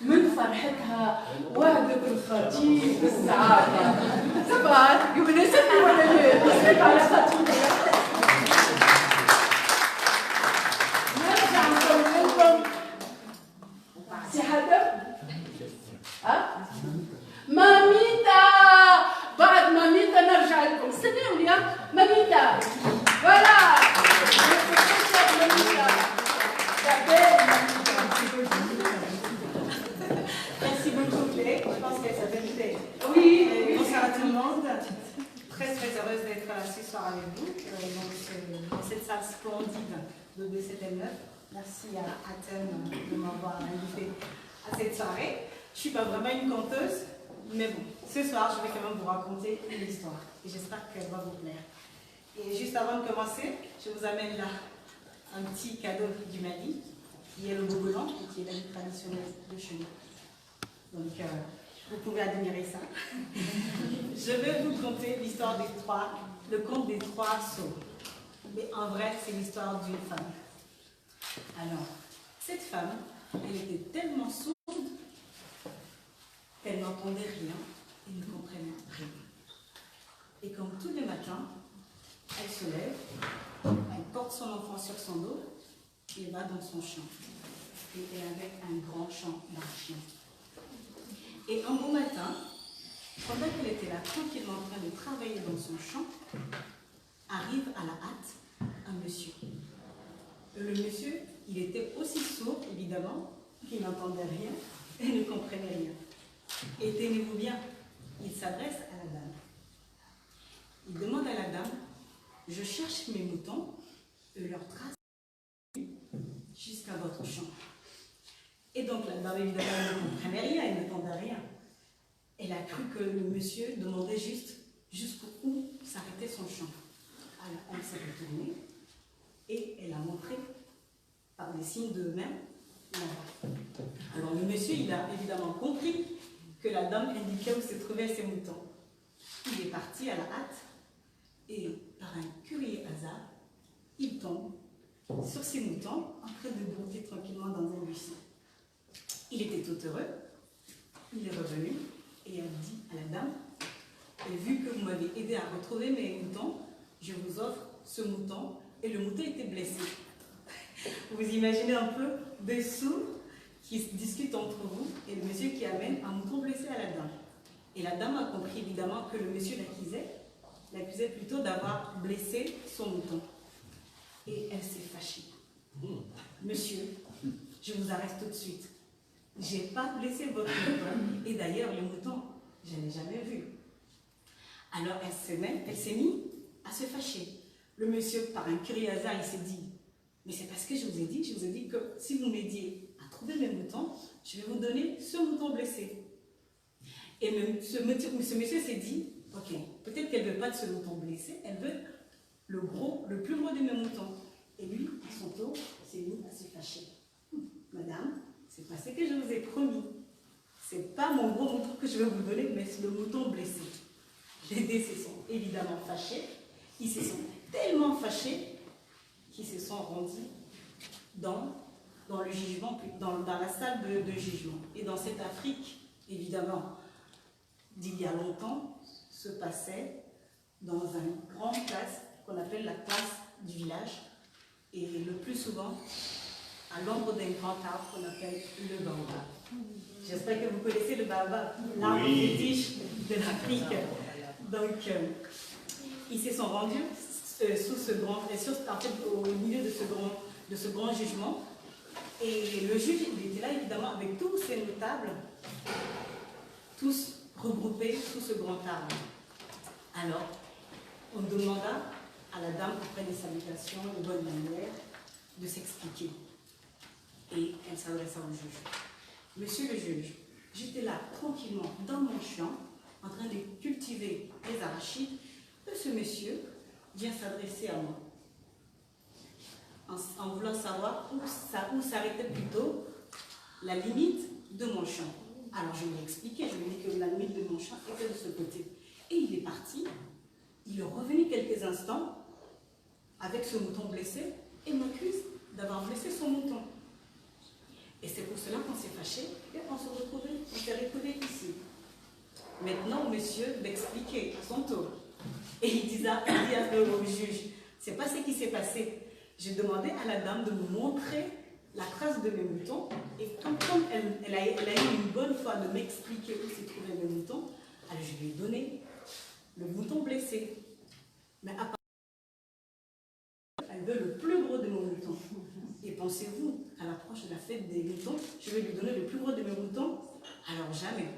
من فرحتها وعدك الخطيب بالسعادة سبعة يوم نسيتني ولا لا؟ نسيت على خطيبي نرجع نقول لكم سي حاتم ماميتا بعد ماميتا نرجع لكم استنوني ماميتا فوالا Merci beaucoup Clé, je pense qu'elle s'appelle Clé. Oui, bonsoir à tout le monde. Très heureuse d'être là ce soir avec vous dans cette salle splendide de BCTL9. Merci à Athènes de m'avoir invité à cette soirée. Je ne suis pas vraiment une conteuse, mais bon, ce soir, je vais quand même vous raconter une histoire. Et j'espère qu'elle va vous plaire. Et juste avant de commencer, je vous amène là un petit cadeau du Mali, qui est le bogolan, qui est la vie traditionnelle de chez nous. Donc, vous pouvez admirer ça. Je vais vous conter l'histoire des trois, le conte des trois sceaux. Mais en vrai, c'est l'histoire d'une femme. Alors, cette femme, elle était tellement sourde qu'elle n'entendait rien et ne comprenait rien. Et comme tous les matins, elle se lève, elle porte son enfant sur son dos et va dans son champ. Et elle avait un grand champ d'argent. Et un beau matin, pendant qu'elle était là tranquillement en train de travailler dans son champ, arrive à la hâte un monsieur. Le monsieur, il était aussi sourd, évidemment, qu'il n'entendait rien et ne comprenait rien. Et tenez-vous bien, il s'adresse à la dame. Il demande à la dame, je cherche mes moutons et leur trace jusqu'à votre champ. Et donc la dame, évidemment, elle ne comprenait rien, elle n'entendait rien. Elle a cru que le monsieur demandait juste jusqu'où s'arrêtait son champ. Alors elle s'est retournée et elle a montré par des signes de main là-bas. Alors le monsieur, il a évidemment compris que la dame indiquait où se trouvaient ses moutons. Il est parti à la hâte et par un curieux hasard, il tombe sur ses moutons en train de brouter tranquillement dans un buisson. Il était tout heureux, il est revenu et a dit à la dame, et vu que vous m'avez aidé à retrouver mes moutons, je vous offre ce mouton, et le mouton était blessé. Vous imaginez un peu des sourds qui se discutent entre vous et le monsieur qui amène un mouton blessé à la dame. Et la dame a compris évidemment que le monsieur l'accusait plutôt d'avoir blessé son mouton. Et elle s'est fâchée. Monsieur, je vous arrête tout de suite. Je n'ai pas blessé votre mouton. Et d'ailleurs, le mouton, je ne l'ai jamais vu. Alors elle s'est mise à se fâcher. Le monsieur, par un curieux hasard, il s'est dit, mais c'est parce que je vous ai dit que si vous m'aidiez à trouver mes moutons, je vais vous donner ce mouton blessé. Et même ce monsieur s'est dit, ok, peut-être qu'elle ne veut pas de ce mouton blessé, elle veut le plus gros de mes moutons. Et lui, à son tour, s'est mis à se fâcher. Madame, c'est pas ce que je vous ai promis. C'est pas mon gros mouton que je vais vous donner, mais c'est le mouton blessé. Les deux se sont évidemment fâchés. Ils se sont tellement fâchés qu'ils se sont rendus dans le jugement, dans la salle de jugement. Et dans cette Afrique, évidemment, d'il y a longtemps, se passait dans une grande place qu'on appelle la place du village. Et le plus souvent, à l'ombre d'un grand arbre qu'on appelle le baobab. J'espère que vous connaissez le baobab, l'arbre fétiche de l'Afrique. Donc, ils se sont rendus au milieu de ce grand jugement. Et le juge, il était là évidemment avec tous ces notables, tous regroupés sous ce grand arbre. Alors, on demanda à la dame, après des salutations, de bonne manière, de s'expliquer. Et elle s'adressa au juge. Monsieur le juge, j'étais là tranquillement dans mon champ, en train de cultiver les arachides, et ce monsieur vient s'adresser à moi, en voulant savoir où s'arrêtait plutôt la limite de mon champ. Alors je lui ai expliqué, je lui ai dit que la limite de mon champ était de ce côté. Et il est parti, il est revenu quelques instants avec ce mouton blessé et m'accuse d'avoir blessé son mouton. Et c'est pour cela qu'on s'est fâché et on s'est retrouvés ici. Maintenant, monsieur m'expliquait à son tour. Et il dit au juge, c'est pas ce qui s'est passé. J'ai demandé à la dame de me montrer la trace de mes moutons. Et comme elle a eu une bonne foi de m'expliquer où se trouvaient mes moutons, alors je lui ai donné le mouton blessé. Mais apparemment, elle veut le plus gros de mon mouton. Et pensez-vous, à l'approche de la fête des moutons, je vais lui donner le plus gros de mes moutons? Alors jamais.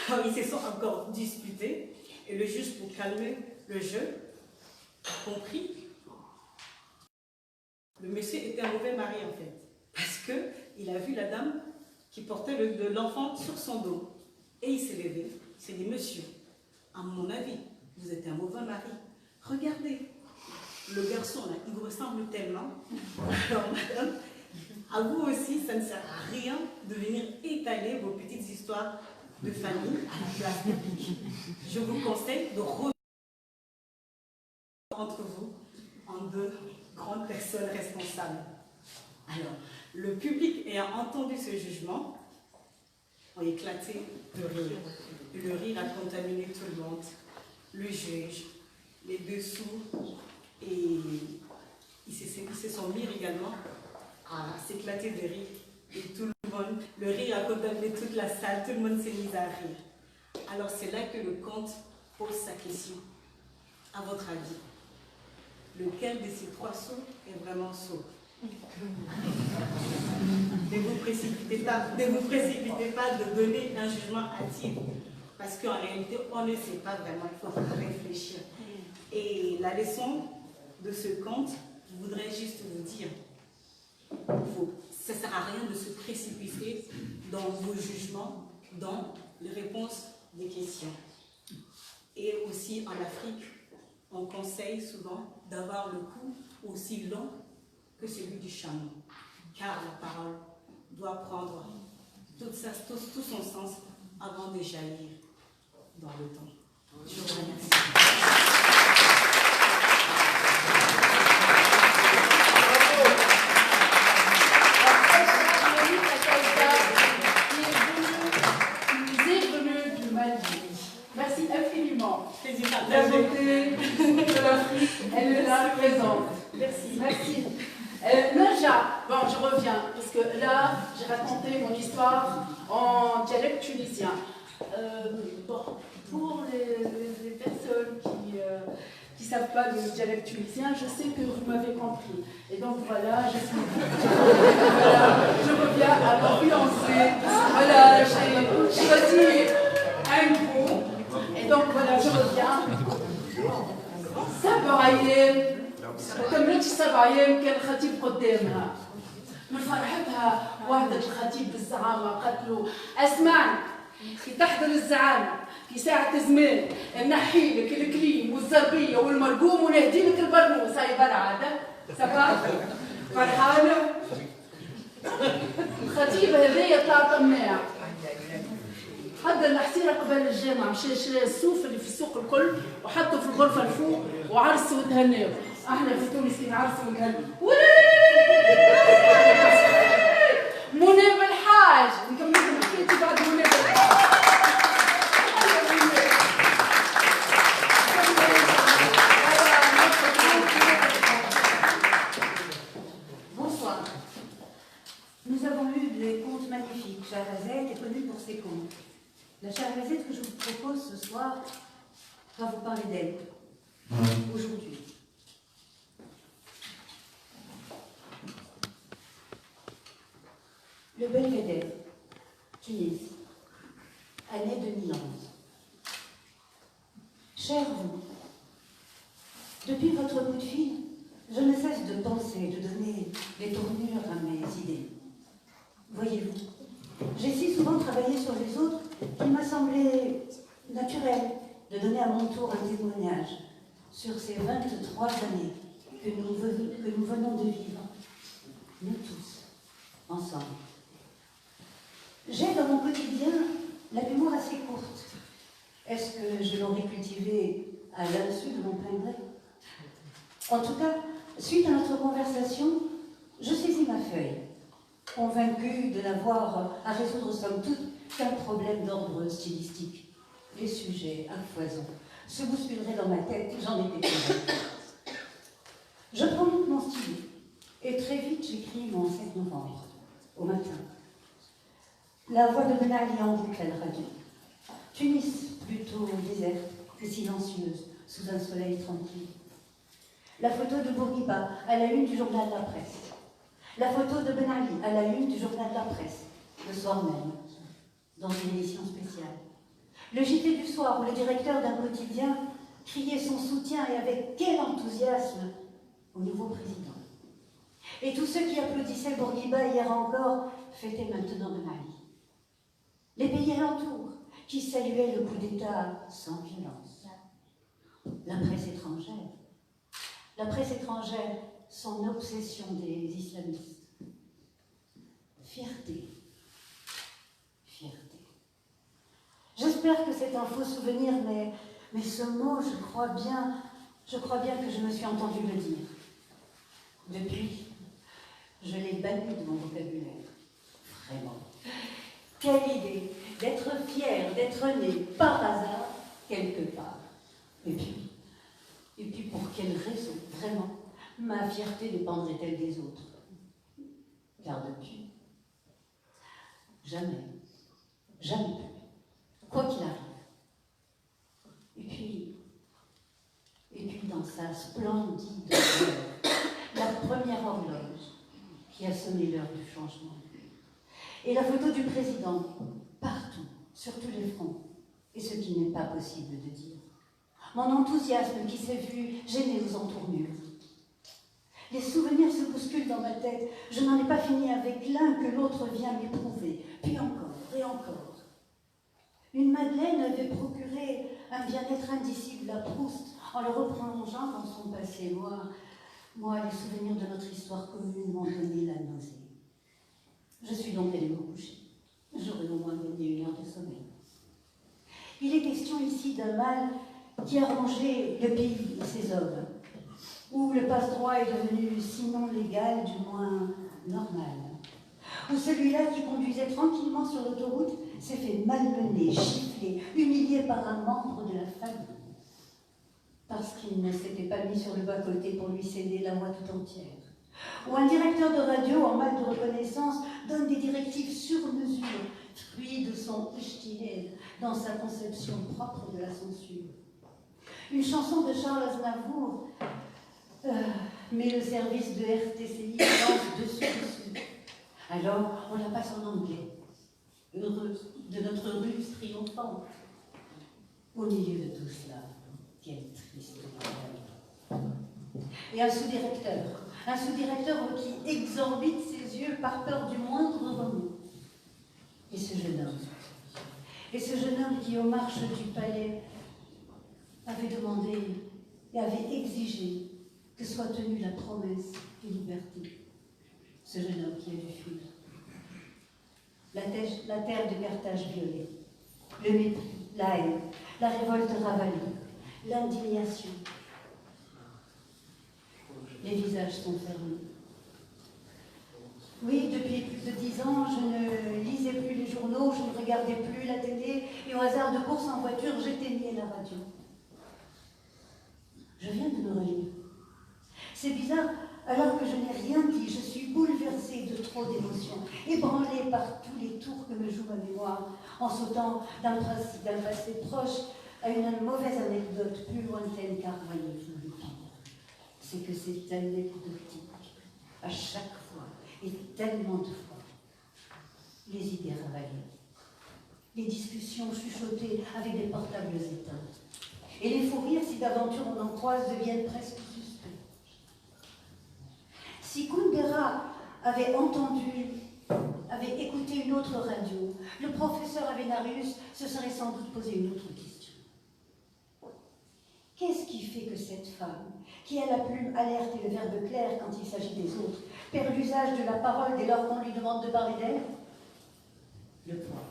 Alors ils se sont encore disputés. Et le juge, pour calmer le jeu, a compris. Le monsieur était un mauvais mari en fait. Parce qu'il a vu la dame qui portait l'enfant sur son dos. Et il s'est levé, il s'est dit, monsieur, à mon avis, vous êtes un mauvais mari. Regardez, le garçon là, il vous ressemble tellement. Alors madame, à vous aussi, ça ne sert à rien de venir étaler vos petites histoires de famille à la place publique. Je vous conseille de revenir entre vous en deux grandes personnes responsables. Alors, le public ayant entendu ce jugement, a éclaté de rire. Le rire a contaminé tout le monde. Le juge, les dessous, et ils se sont mis également à s'éclater de rire. Et tout le monde, le rire a contaminé toute la salle, tout le monde s'est mis à rire. Alors c'est là que le conte pose sa question. À votre avis, lequel de ces trois sauts est vraiment sot? Ne vous précipitez pas de donner un jugement hâtif, parce qu'en réalité, on ne sait pas vraiment, il faut réfléchir. Et la leçon de ce conte, je voudrais juste vous dire, ça ne sert à rien de se précipiter dans vos jugements, dans les réponses des questions. Et aussi en Afrique, on conseille souvent d'avoir le cou aussi long que celui du chameau, car la parole doit prendre tout son sens avant de jaillir dans le temps. Je vous remercie. Merci infiniment. La beauté de l'Afrique, elle est là présente. Merci. Merci. Naja, bon, je reviens, parce que là, j'ai raconté mon histoire en dialecte tunisien. Bon, pour les personnes qui ne savent pas le dialecte tunisien, je sais que vous m'avez compris. Et donc voilà, je suis... Voilà, je reviens à m'influencer. Voilà, j'ai choisi un mot. Et donc voilà, je reviens. سبعين وكملت 7 أيام كان خطيب قدامها من فرحتها وحدة الخطيب بالزعامة قالت له اسمعني كي تحضر الزعامة في ساعة زمان نحي لك الكليم والزربية والمرقوم ونهدي لك البرنوس هاي بالعادة سبا فرحانة الخطيب هذايا طلع طماع حضر الحصيرة قبل الجامعة مشى شرى الصوف اللي في السوق الكل وحطه في الغرفة الفوق وعرسوا وتهناو. احنا في تونس كي نعرسوا ونهناو منى بالحاج نكمل حكايتي بعد منى بالحاج. Bonsoir. Nous avons lu des contes magnifiques. Scheherazade est connue pour ses contes. La Scheherazade que je vous propose ce soir va vous parler d'elle, aujourd'hui. Le Belvédère, Tunis, année 2011. Cher vous, depuis votre coup de fil, je ne cesse de penser, de donner des tournures à mes idées. Voyez-vous, j'ai si souvent travaillé sur les autres qu'il m'a semblé naturel de donner à mon tour un témoignage sur ces 23 années que nous venons de vivre, nous tous, ensemble. J'ai dans mon quotidien la mémoire assez courte. Est-ce que je l'aurais cultivée à l'insu de mon plein gré? En tout cas, suite à notre conversation, je saisis ma feuille, convaincue de n'avoir à résoudre somme toute qu'un problème d'ordre stylistique. Les sujets à foison se bousculeraient dans ma tête, j'en étais convaincue. Je prends donc mon stylo et très vite j'écris mon 7 novembre, au matin. La voix de Ben Ali en boucle à la radio. Tunis, plutôt déserte et silencieuse, sous un soleil tranquille. La photo de Bourguiba à la une du journal de la presse. La photo de Ben Ali à la une du journal de la presse, le soir même, dans une émission spéciale. Le JT du soir où le directeur d'un quotidien criait son soutien et avec quel enthousiasme au nouveau président. Et tous ceux qui applaudissaient Bourguiba hier encore fêtaient maintenant Ben Ali. les pays alentours, qui saluaient le coup d'État sans violence. La presse étrangère, son obsession des islamistes. Fierté. J'espère que c'est un faux souvenir, mais ce mot, je crois bien que je me suis entendue le dire. Depuis, je l'ai banni de mon vocabulaire. Vraiment. Quelle idée d'être fière, d'être née par hasard quelque part. Et puis pour quelle raison, vraiment, ma fierté dépendrait-elle des autres? Car depuis, jamais plus, quoi qu'il arrive. Et puis dans sa splendide heure, la première horloge qui a sonné l'heure du changement. Et la photo du président, partout, sur tous les fronts, et ce qui n'est pas possible de dire. Mon enthousiasme qui s'est vu gêné aux entournures. Les souvenirs se bousculent dans ma tête, je n'en ai pas fini avec l'un que l'autre vient m'éprouver, puis encore et encore. Une Madeleine avait procuré un bien-être indicible à Proust en le replongeant dans son passé. Moi, les souvenirs de notre histoire commune m'ont donné la nausée. Je suis donc allée me coucher. J'aurais au moins gagné 1 heure de sommeil. Il est question ici d'un mal qui a rongé le pays et ses hommes, où le passe-droit est devenu, sinon légal, du moins normal, où celui-là qui conduisait tranquillement sur l'autoroute s'est fait malmener, gifler, humilié par un membre de la famille, parce qu'il ne s'était pas mis sur le bas-côté pour lui céder la voie tout entière. Où un directeur de radio en mal de reconnaissance donne des directives sur mesure, fruit de son ijtihad dans sa conception propre de la censure. Une chanson de Charles Aznavour met le service de RTCI dessus. Alors, on la passe en anglais, heureux de notre ruse triomphante. Au milieu de tout cela, quelle triste parole. Et un sous-directeur qui exorbite ses yeux par peur du moindre remous. Et ce jeune homme qui, aux marches du palais, avait demandé et avait exigé que soit tenue la promesse de liberté. Ce jeune homme qui a dû fuir. La terre de Carthage violée, le mépris, la haine, la révolte ravalée, l'indignation. Les visages sont fermés. Oui, depuis plus de 10 ans, je ne lisais plus les journaux, je ne regardais plus la télé, et au hasard de course en voiture, j'éteignais la radio. Je viens de me relire. C'est bizarre, alors que je n'ai rien dit, je suis bouleversée de trop d'émotions, ébranlée par tous les tours que me joue ma mémoire, en sautant d'un passé proche à une mauvaise anecdote plus lointaine car voyez-vous le pire. C'est que c'est anecdotique, à chaque fois, et tellement de fois. Les idées ravalées, les discussions chuchotées avec des portables éteints, et les fous rires, si d'aventure on en croise, deviennent presque suspects. Si Kundera avait écouté une autre radio, le professeur Avenarius se serait sans doute posé une autre question. Qu'est-ce qui fait que cette femme, qui a la plume alerte et le verbe clair quand il s'agit des autres, perd l'usage de la parole dès lors qu'on lui demande de parler d'elle? Le poids.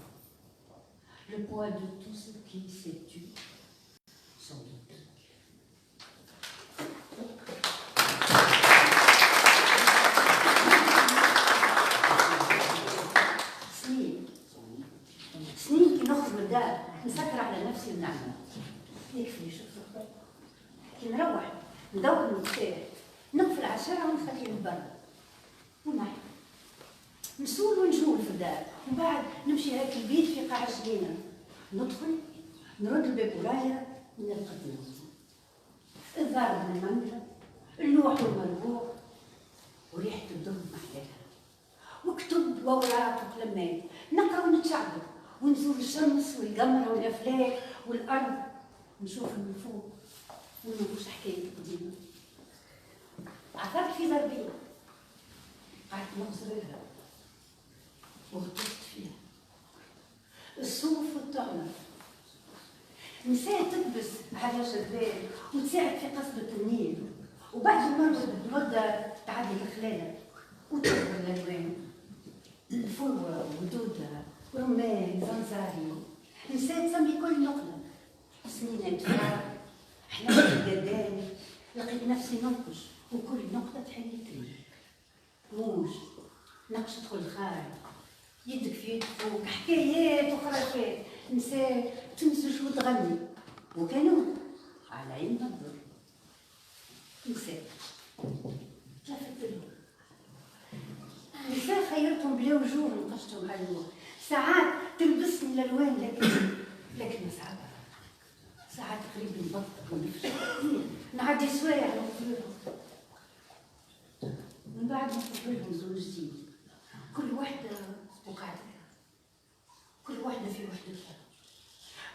Le poids de tout ce qui s'est tu, sans doute. سنين كي نخرج من الدار نسكر على نفسي ونعمل يكفي شوف كي نروح ندور المفتاح نقفل على الشارع ونخليه للبر ونحن نسول ونجول في الدار ومن بعد نمشي هاك البيت في قاع الجنينه ندخل نرد الباب ورايا ونرقد نوم الدار بالمنجة اللوح والمربوع وريحة الدم محلاها وكتب وأوراق وقلمات نقرا ونتشعبط ونزول الشمس والقمر والأفلاك والأرض نشوف من فوق ونقولش حكاية قديمة عثرت في زربية قعدت نغزر لها وغطست فيها نساء تكبس على جبال وتساعد في قصبة النيل، وبعد المدة تعدي الخلالة وتكبر الألوان، الفروة ودودة ورمان زنزاري. نساء تسمي كل نقلة سنين أدفار، حنا الجدال لقيت نفسي ننقش وكل نقطة تحلي تريد موج نقش تدخل خارج يدك في يد فوق، حكايات وخرافات. نساء تنسج وتغني وكانوا على عين النظر. نساء لفت لهم، نساء خيرتهم بلا وجوه نقشتهم على النور. ساعات تلبسني الالوان لكن صعبة. ساعات قريب نبطل ونفشل نعدي سوايع نقبلهم، من بعد نقبلهم زوج جديد، كل وحدة وقعدتها، كل وحدة في وحدتها.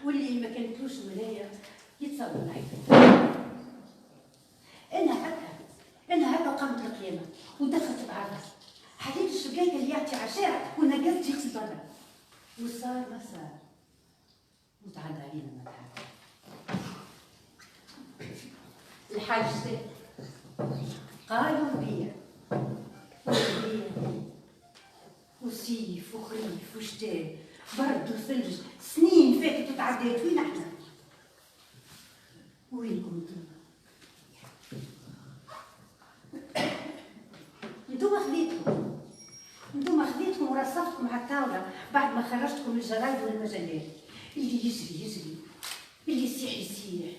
واللي ما كانتلوش مراية يتصور معي. أنا هكا قامت القيامة ودخلت بعرس، حليت الشقايق اللي يعطي عشاء ونقزت جيت برا، وصار ما صار وتعدى علينا ما تعدى. الحاج ساكت قالوا بيا وصيف وخريف وشتاء برد وثلج، سنين فاتت وتعديت. وين احنا؟ وينكم انتم؟ انتم خذيتكم ورصفتكم على الطاوله بعد ما خرجتكم من الجرايد والمجلات. اللي يجري اللي يسيح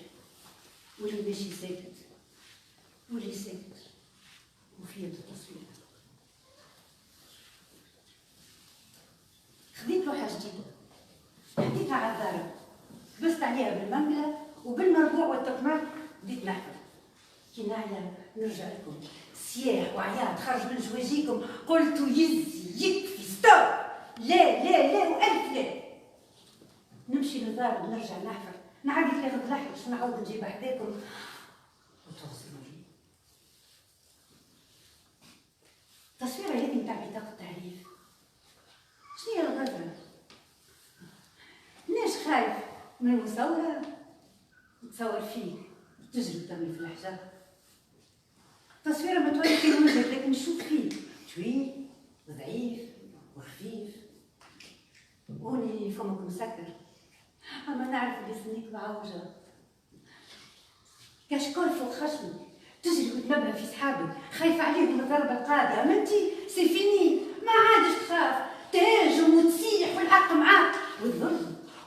واللي ماشي ساكت واللي ساكت وفي يد التصوير. خذيت لوحه جديده حطيتها على الدار، كبست عليها بالمنقله وبالمربوع والتقماط، بديت نحفر. كي نعيا نرجع لكم سياح وعياط خرج من جواجيكم، قلتوا يزي يكفي ستوب، لا والف لا. نمشي للدار ونرجع نحفر، نعدي ثلاثة ضلاحي باش نعاود نجيب حداكم وتغسلوا لي. التصويره هذه نتاع بطاقه التعريف. شنو هي الغدرة؟ ليش خايف من المصورة؟ تصور فيك تجري ترمي في الحجر. تصويره ما تولي في وجهك لكن نشوف فيك طويل وضعيف وخفيف وني فمك مسكر، اما نعرف اللي سنيك معوجه كشكول فوق خشمك، تجري وتنبه في سحابك خايفه عليهم الضربه القاضيه. اما انت سي فيني، ما عادش تخاف، تهاجم وتسيح والحق معاك،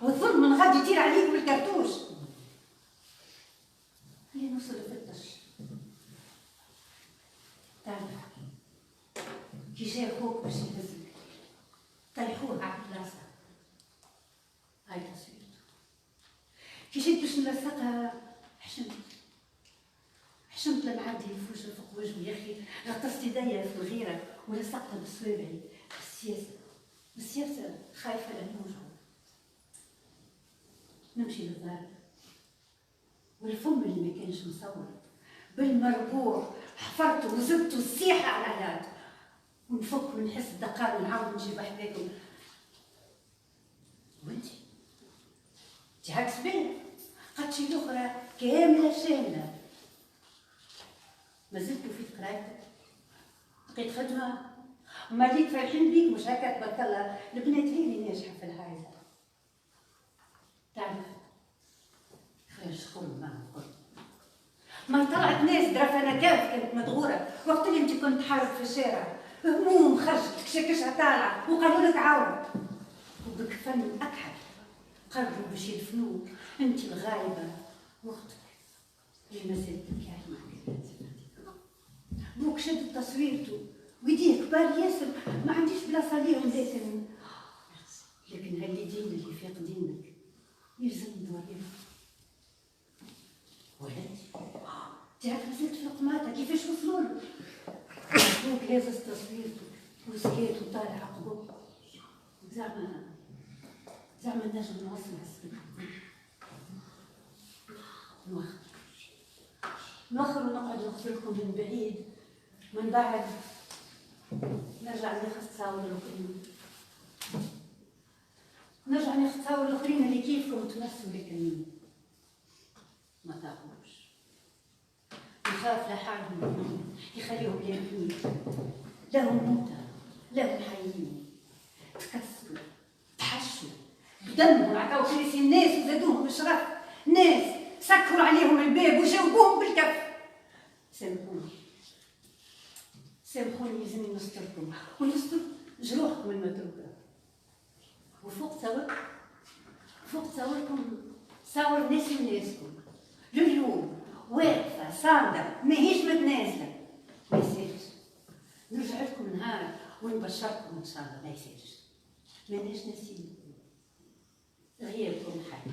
والظلم من غادي يطير عليك بالكرتوش. هي نوصل لفتش تعرف كي جا اخوك باش يهزك طيحوه على البلاصه. هاي تصويرته. كي جيت باش نلصقها حشمت لنعدي الفرشه فوق وجهي. يا اخي غطست يديا في الغيره ولصقتها بصوابعي. بالسياسه خايفه لنوجعه. نمشي للدار والفم اللي ما كانش مصور بالمربوع حفرته وزدته السيحه على العلاج، ونفك ونحس الدقار ونعاود نجيب حداكم. وانتي عكس بيا قدشي الاخرى كامله شامله. ما زلتوا في قرايتك، لقيت خدمه وما ليك فرحين بيك مش هكا تبارك الله. البنات هي اللي ناجحه في العائله. تعرف خرج خل معهم قلت ما طلعت ناس درف انا كيف كنت مدغوره وقت اللي انت كنت حارب في الشارع، هموم خرجت كشكشها طالعه وقالوا لك عاود وبك فن اكحل. قرروا باش يدفنوك انت الغايبه واختك اللي ما زالت تبكي على معك. بوك شد تصويرته ويديه كبار ياسر، ما عنديش بلاصه ليهم لكن هاليدين اللي فاقدينك يلزم نوريهم. ولدي تعرف نزلت في القماطه كيفاش وصلوا له؟ بوك لازم تصويرته وسكات وطالع عقبه. زعما نجم نوصل السكين. نوخر ونقعد نغسلكم من بعيد، من بعد نرجع ناخذ تصاور الاخرين، نرجع ناخذ تصاور الاخرين اللي كيفكم تمسوا لك. ما تعرفوش. يخاف لحالهم منهم، يخليهم يرمين. لهم موتى، لهم حيين. تكسروا، تحشوا، بدمهم عطاو كراسي الناس وزادوهم بشرف. ناس سكروا عليهم الباب وجاوبوهم بالكف. سامحوني، سامحوني يلزمني نستركم ونستر جروحكم المتروكة. وفوق تصوركم صور ناس وناسكم لليوم واقفة صامدة ماهيش متنازلة. ما يسالش نرجع لكم نهار ونبشركم إن شاء الله. ما يسالش ماناش ناسيين غيابكم حي.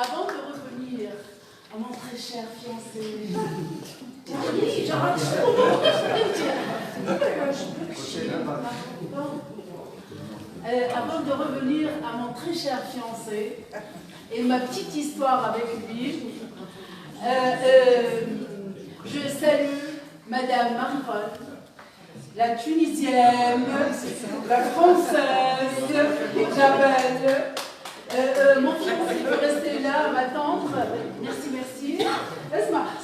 Avant de revenir à mon très cher fiancé, avant de revenir à mon très cher fiancé et ma petite histoire avec lui, je salue Madame Marie-Paul, la Tunisienne, la Française, Jabel. Mon fiancé peut rester là à m'attendre. Merci, merci.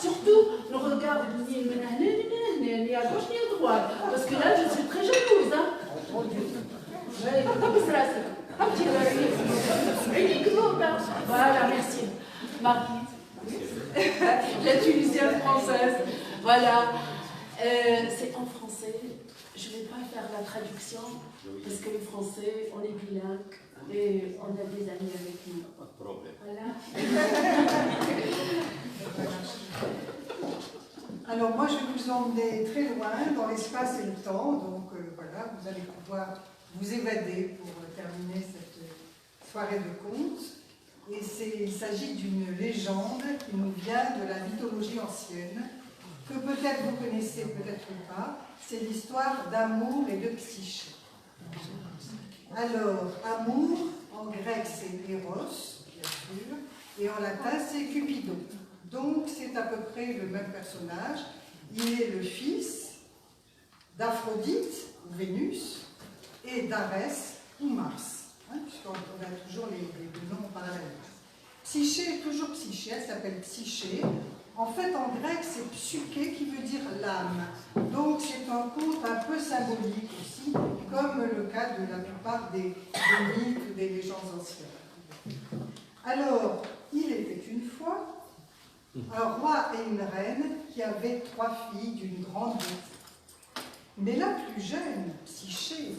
Surtout, le regard ni à gauche ni à droite. Parce que là, je suis très jalouse. Hein. Voilà, merci. Marie, la Tunisienne française. Voilà. C'est en français. Je ne vais pas faire la traduction parce que le français, on est bilingue. Et on a des amis avec nous. Pas de problème. Voilà. Alors moi, je vais vous emmener très loin dans l'espace et le temps. Donc voilà, vous allez pouvoir vous évader pour terminer cette soirée de contes. Et il s'agit d'une légende qui nous vient de la mythologie ancienne, que peut-être vous connaissez, peut-être pas. C'est l'histoire d'Amour et de Psyché. Alors, amour, en grec c'est Eros, bien sûr, et en latin c'est Cupidon. Donc c'est à peu près le même personnage. Il est le fils d'Aphrodite, ou Vénus, et d'Arès, ou Mars, puisqu'on a toujours les deux noms parallèles. Psyché, toujours Psyché, elle s'appelle Psyché. En fait, en grec, c'est psyché qui veut dire l'âme. Donc, c'est un conte un peu symbolique aussi, comme le cas de la plupart des mythes ou des légendes anciennes. Alors, il était une fois un roi et une reine qui avaient 3 filles d'une grande beauté. Mais la plus jeune, Psyché,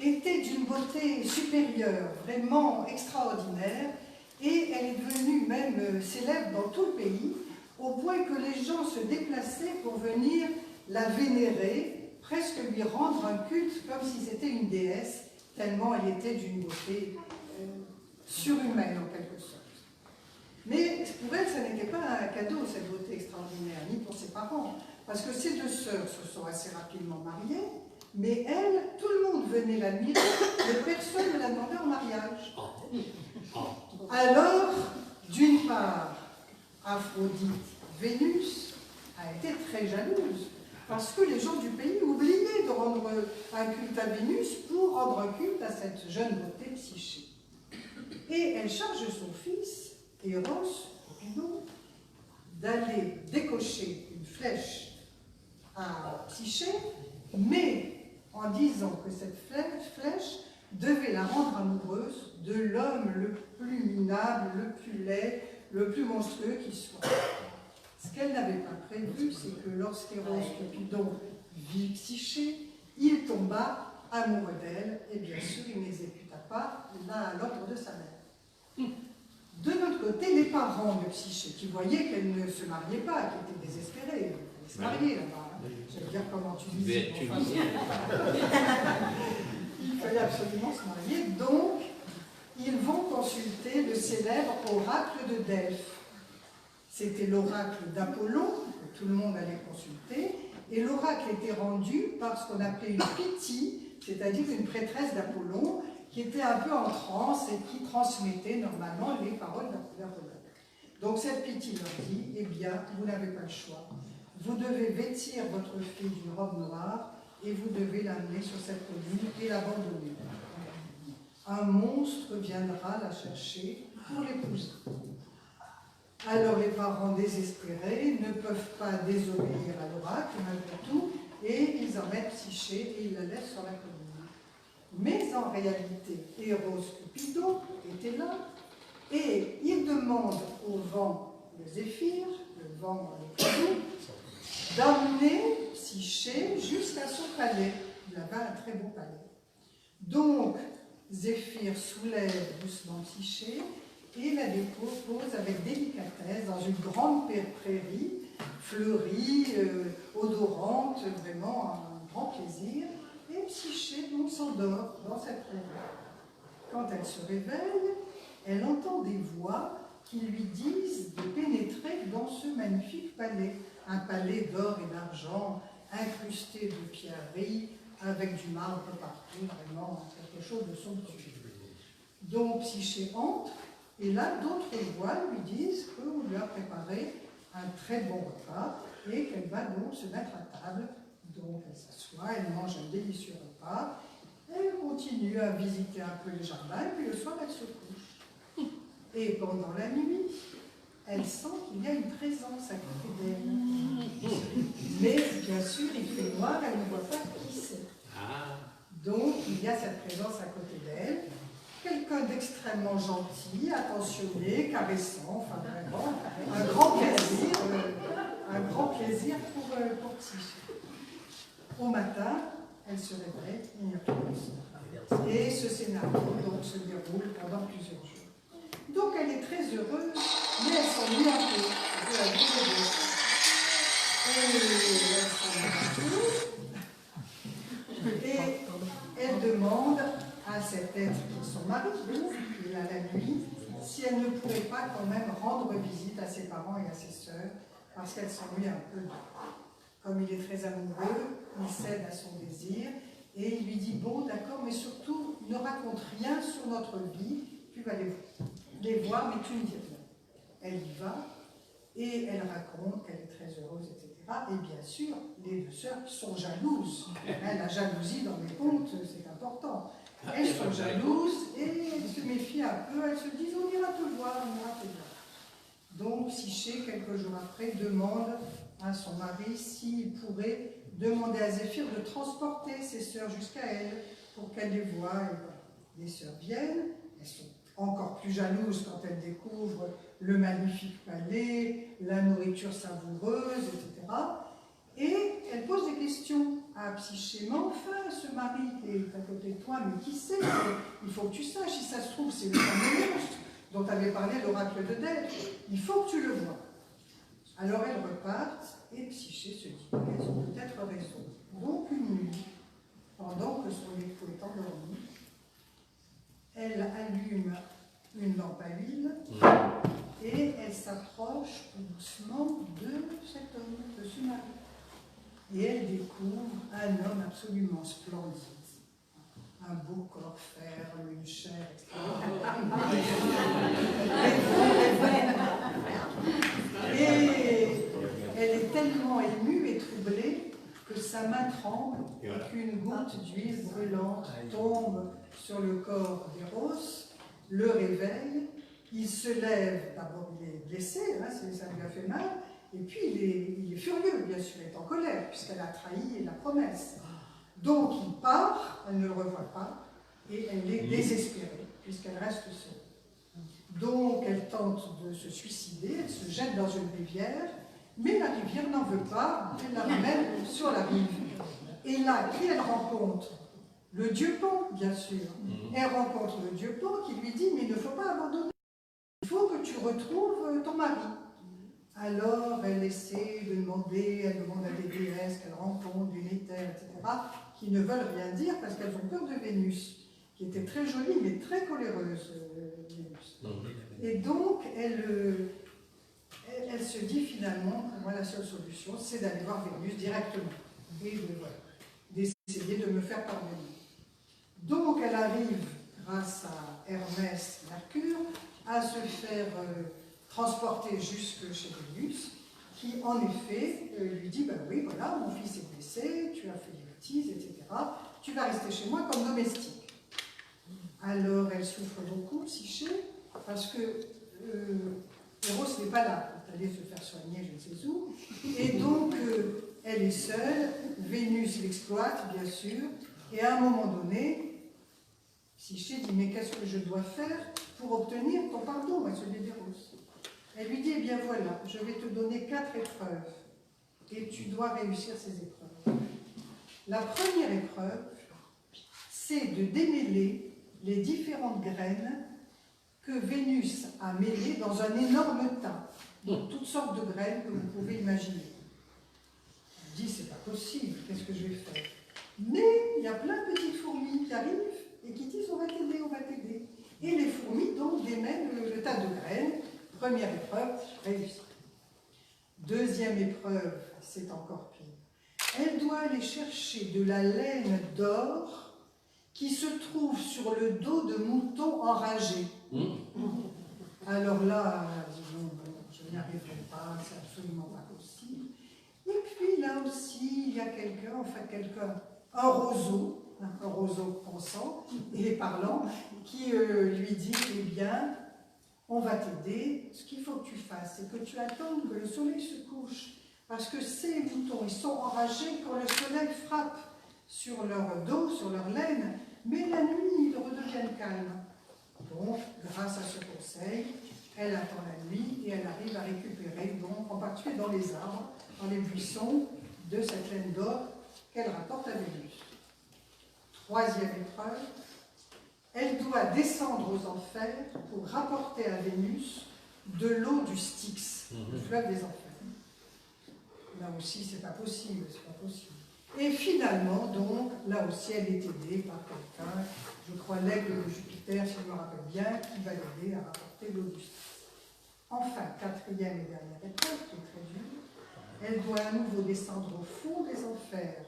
était d'une beauté supérieure, vraiment extraordinaire, et elle est devenue même célèbre dans tout le pays, au point que les gens se déplaçaient pour venir la vénérer, presque lui rendre un culte comme si c'était une déesse, tellement elle était d'une beauté surhumaine en quelque sorte. Mais pour elle, ça n'était pas un cadeau, cette beauté extraordinaire, ni pour ses parents, parce que ses 2 sœurs se sont assez rapidement mariées, mais elle, tout le monde venait l'admirer, mais personne ne la demandait en mariage. Alors, d'une part, Aphrodite, Vénus, a été très jalouse, parce que les gens du pays oubliaient de rendre un culte à Vénus pour rendre un culte à cette jeune beauté Psyché. Et elle charge son fils, Eros, Cupidon, d'aller décocher une flèche à Psyché, mais en disant que cette flèche devait la rendre amoureuse de l'homme le plus minable, le plus laid, le plus monstrueux qui soit. Ce qu'elle n'avait pas prévu, c'est que lorsqu'Eros Cupidon vit Psyché, il tomba amoureux d'elle, et bien sûr, il n'exécuta pas l'un à l'autre de sa mère. De notre côté, les parents de Psyché, qui voyaient qu'elle ne se mariait pas, qui étaient désespérés, ils se mariaient là-bas. Je vais dire comment tu disais. Il fallait absolument se marier, donc ils vont consulter le célèbre oracle de Delphes. C'était l'oracle d'Apollon, que tout le monde allait consulter, et l'oracle était rendu par ce qu'on appelait une Pythie, c'est-à-dire une prêtresse d'Apollon, qui était un peu en transe et qui transmettait normalement les paroles d'un poète. Donc cette Pythie leur dit, eh bien, vous n'avez pas le choix. Vous devez vêtir votre fille d'une robe noire et vous devez l'amener sur cette colline et l'abandonner. Un monstre viendra la chercher pour l'épouser. Alors les parents désespérés ne peuvent pas désobéir à l'oracle malgré tout, et ils emmènent Psyché et ils la laissent sur la colline. Mais en réalité, Eros Cupidon était là, et il demande au vent de Zéphyr, le vent dans les clous, d'amener Psyché jusqu'à son palais. Il avait un très beau palais. Donc, Zéphyr soulève doucement Psyché et la dépose avec délicatesse dans une grande prairie, fleurie, odorante, vraiment un grand plaisir. Et Psyché donc s'endort dans cette prairie. Quand elle se réveille, elle entend des voix qui lui disent de pénétrer dans ce magnifique palais. Un palais d'or et d'argent, incrusté de pierreries, avec du marbre partout, vraiment quelque chose de somptueux. Donc Psyché entre, et là d'autres voix lui disent qu'on lui a préparé un très bon repas et qu'elle va donc se mettre à table. Donc elle s'assoit, elle mange un délicieux repas, elle continue à visiter un peu les jardins, et puis le soir elle se couche. Et pendant la nuit, elle sent qu'il y a une présence à côté d'elle. Mais bien sûr, il fait noir, elle ne voit pas qui c'est. Donc il y a cette présence à côté d'elle, quelqu'un d'extrêmement gentil, attentionné, caressant, enfin vraiment un grand plaisir pour Psyché. Au matin, elle se réveille, il n'y a plus personne. Et ce scénario donc, se déroule pendant plusieurs jours. Donc elle est très heureuse, mais elle s'ennuie un peu. Et elle demande à cet être qui est son mari, qui est là la nuit, si elle ne pourrait pas quand même rendre visite à ses parents et à ses sœurs, parce qu'elle s'ennuie un peu. Comme il est très amoureux, il cède à son désir, et il lui dit, bon d'accord, mais surtout, ne raconte rien sur notre vie, tu vas les voir, mais tu ne dis rien. Elle y va, et elle raconte qu'elle est très heureuse, etc. Et bien sûr, les deux sœurs sont jalouses. La jalousie dans les contes, c'est important. Elles sont jalouses et elles se méfient un peu, elles se disent on ira te voir, on ira te voir. Donc Psyché, quelques jours après, demande à son mari s'il pourrait demander à Zéphyr de transporter ses sœurs jusqu'à elle pour qu'elle les voie. Et voilà. Les sœurs viennent, elles sont encore plus jalouses quand elles découvrent le magnifique palais, la nourriture savoureuse, etc. Et elles posent des questions à Psyché. Mais enfin, ce mari qui est à côté de toi, mais qui sait? Il faut que tu saches, si ça se trouve, c'est le fameux monstre dont avait parlé l'oracle de Delphes. Il faut que tu le vois. Alors elles repartent, et Psyché se dit qu'elles ont peut-être raison. Donc une nuit, pendant que son époux est endormi, elle allume une lampe à huile et elle s'approche doucement de cet homme, de ce mari. Et elle découvre un homme absolument splendide. Un beau corps ferme, une chair et elle est tellement émue et troublée que sa main tremble et qu'une goutte d'huile brûlante tombe sur le corps d'Eros, le réveille, il se lève, d'abord il est blessé, hein, ça lui a fait mal, et puis il est furieux, bien sûr, il est en colère, puisqu'elle a trahi la promesse. Donc il part, elle ne le revoit pas, et elle est désespérée, puisqu'elle reste seule. Donc elle tente de se suicider, elle se jette dans une rivière, mais la rivière n'en veut pas, elle la ramène sur la rive. Et là, qui elle rencontre? Le dieu Pan, bien sûr. Elle rencontre le dieu Pan qui lui dit, mais il ne faut pas abandonner, il faut que tu retrouves ton mari. Alors elle essaie de demander, elle demande à des déesses qu'elle rencontre, des Néthers, etc., qui ne veulent rien dire parce qu'elles ont peur de Vénus, qui était très jolie mais très coléreuse, Vénus. Et donc elle se dit finalement que moi la seule solution c'est d'aller voir Vénus directement et d'essayer de me faire parvenir. Donc elle arrive grâce à Hermès Mercure, à se faire transporter jusque chez Vénus, qui en effet lui dit, ben oui, voilà, mon fils est blessé, tu as fait des bêtises, etc. Tu vas rester chez moi comme domestique. Alors elle souffre beaucoup, Psyché, parce que Eros n'est pas là pour aller se faire soigner, je ne sais où. Et donc, elle est seule, Vénus l'exploite, bien sûr, et à un moment donné, Psyché dit, mais qu'est-ce que je dois faire pour obtenir ton pardon, à celui d'Eros? Elle lui dit, eh bien voilà, je vais te donner 4 épreuves, et tu dois réussir ces épreuves. La première épreuve, c'est de démêler les différentes graines que Vénus a mêlées dans un énorme tas. Donc, toutes sortes de graines que vous pouvez imaginer. Elle dit, c'est pas possible, qu'est-ce que je vais faire? Mais il y a plein de petites fourmis qui arrivent et qui disent, on va t'aider, on va t'aider. Et les fourmis, donc, démêlent le tas de graines. Première épreuve, réussie. Deuxième épreuve, c'est encore pire. Elle doit aller chercher de la laine d'or qui se trouve sur le dos de moutons enragés. Alors là, je n'y arriverai pas, c'est absolument pas possible. Et puis là aussi, il y a quelqu'un, un roseau pensant et parlant, qui lui dit, eh bien, on va t'aider, ce qu'il faut que tu fasses, c'est que tu attendes que le soleil se couche, parce que ces moutons, ils sont enragés quand le soleil frappe sur leur dos, sur leur laine, mais la nuit, ils redeviennent calmes. Donc, grâce à ce conseil, elle attend la nuit et elle arrive à récupérer, donc, en particulier dans les arbres, dans les buissons, de cette laine d'or qu'elle rapporte à Vénus. Troisième épreuve, elle doit descendre aux enfers pour rapporter à Vénus de l'eau du Styx, le fleuve des enfers. Là aussi, c'est pas possible, c'est pas possible. Et finalement, donc, là aussi, elle est aidée par quelqu'un, je crois l'aigle de Jupiter, si je me rappelle bien, qui va l'aider à rapporter l'eau du Styx. Enfin, quatrième et dernière épreuve, qui est très dure, elle doit à nouveau descendre au fond des enfers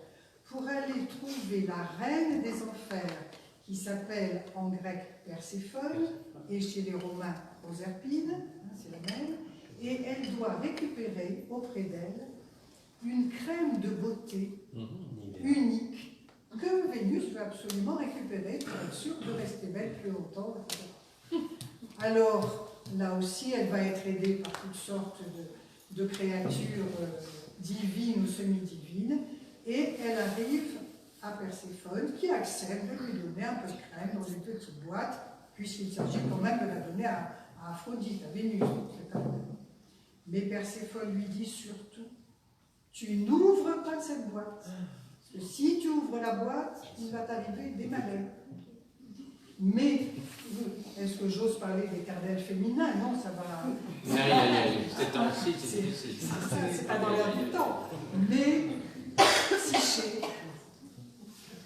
pour aller trouver la reine des enfers, qui s'appelle en grec Perséphone, et chez les Romains Proserpine, c'est la même, et elle doit récupérer auprès d'elle une crème de beauté unique que Vénus veut absolument récupérer pour être sûre de rester belle plus longtemps. Alors, là aussi, elle va être aidée par toutes sortes de créatures divines ou semi-divines, et elle arrive à Perséphone, qui accepte de lui donner un peu de crème dans une petite boîte, puisqu'il s'agit quand même de la donner à Aphrodite, à Vénus. Mais Perséphone lui dit surtout, tu n'ouvres pas cette boîte, parce que si tu ouvres la boîte, il va t'arriver des malheurs. Mais, est-ce que j'ose parler d'éternel féminin? Non, ça va... C'est pas dans l'air du temps. Mais, Psyché,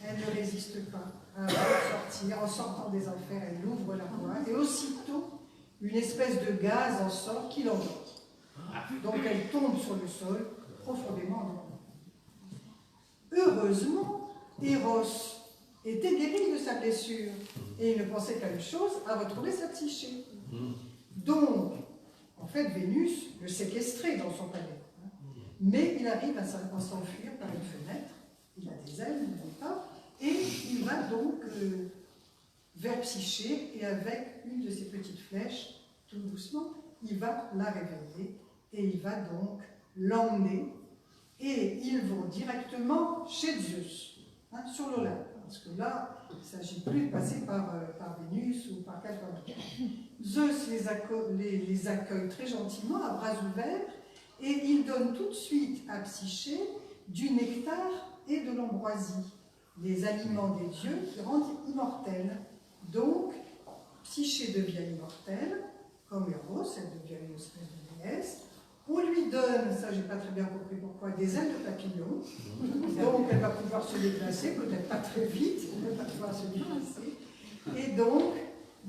elle ne résiste pas à sortir. En sortant des enfers, elle ouvre la boîte, et aussitôt, une espèce de gaz en sort qui l'envoie. Donc elle tombe sur le sol, profondément endormie. Heureusement, Eros était guéri de sa blessure, et il ne pensait qu'à une chose, à retrouver sa Psyché. Donc, en fait, Vénus le séquestrait dans son palais. Mais il arrive à s'enfuir par une fenêtre, il a des ailes, il ne pas, et il va donc vers Psyché, et avec une de ses petites flèches, tout doucement, il va la réveiller, et il va donc l'emmener, et ils vont directement chez Zeus, sur l'Olympe, parce que là, il ne s'agit plus de passer par Vénus ou par quelqu'un d'autre. Zeus les accueille très gentiment, à bras ouverts, et il donne tout de suite à Psyché du nectar et de l'ambroisie, les aliments des dieux qui rendent immortels. Donc, Psyché devient immortelle, comme Eros, elle devient une espèce de déesse. On lui donne, ça j'ai pas très bien compris pourquoi, des ailes de papillon. Donc elle va pouvoir se déplacer, peut-être pas très vite, elle va pouvoir se déplacer. Et donc,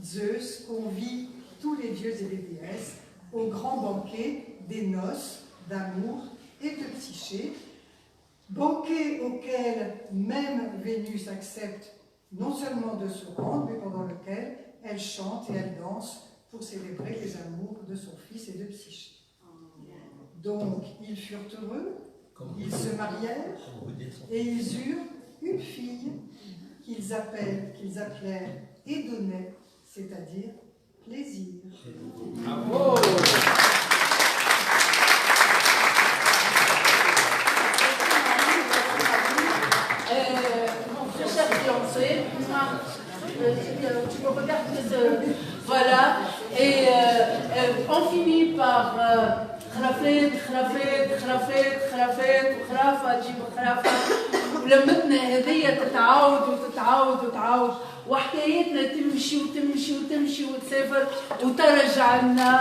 Zeus convie tous les dieux et les déesses au grand banquet des noces d'amour et de Psyché, banquet auquel même Vénus accepte non seulement de se rendre, mais pendant lequel elle chante et elle danse pour célébrer les amours de son fils et de Psyché. Donc, ils furent heureux, ils se marièrent et ils eurent une fille qu'ils appelèrent Édonée, c'est-à-dire plaisir. Bravo. Mon cher fiancé, tu me regardes, voilà, et on finit par خرافات خرافات خرافات خرافات وخرافة تجيب خرافة، ولمتنا هذيا تتعاود وتتعاود وتتعاود، وحكايتنا تمشي وتمشي وتمشي وتسافر وترجع لنا،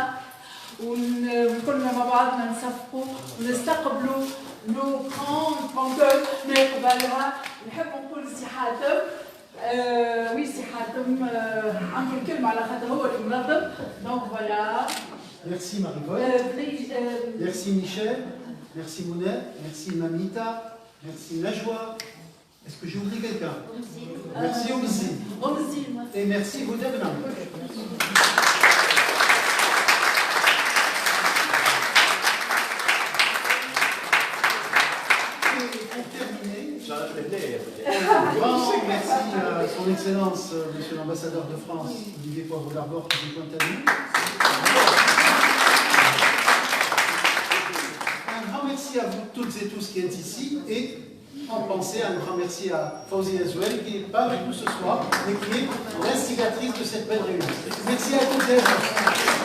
وكلنا مع بعضنا نصفقوا ونستقبلوا لو كرون كونكور نقبلها. نحب نقول سي حاتم، وي سي حاتم عندي الكلمة على خاطر هو اللي منظم، دونك فوالا. Merci Marie-Paul. Merci Michel. Merci Mounet. Merci Mamita. Merci Najwa. Est-ce que j'ai oublié quelqu'un? Merci Omzi. Et merci Boudebna. Pour terminer, grand merci à son Excellence, Monsieur l'Ambassadeur de France, Olivier Poivre-Larbord, qui est pointe à nous. Un grand merci à vous toutes et tous qui êtes ici et en pensée un grand merci à Fawzi Azouel qui n'est pas avec nous ce soir mais qui est l'instigatrice de cette belle réunion. Merci à toutes et à tous.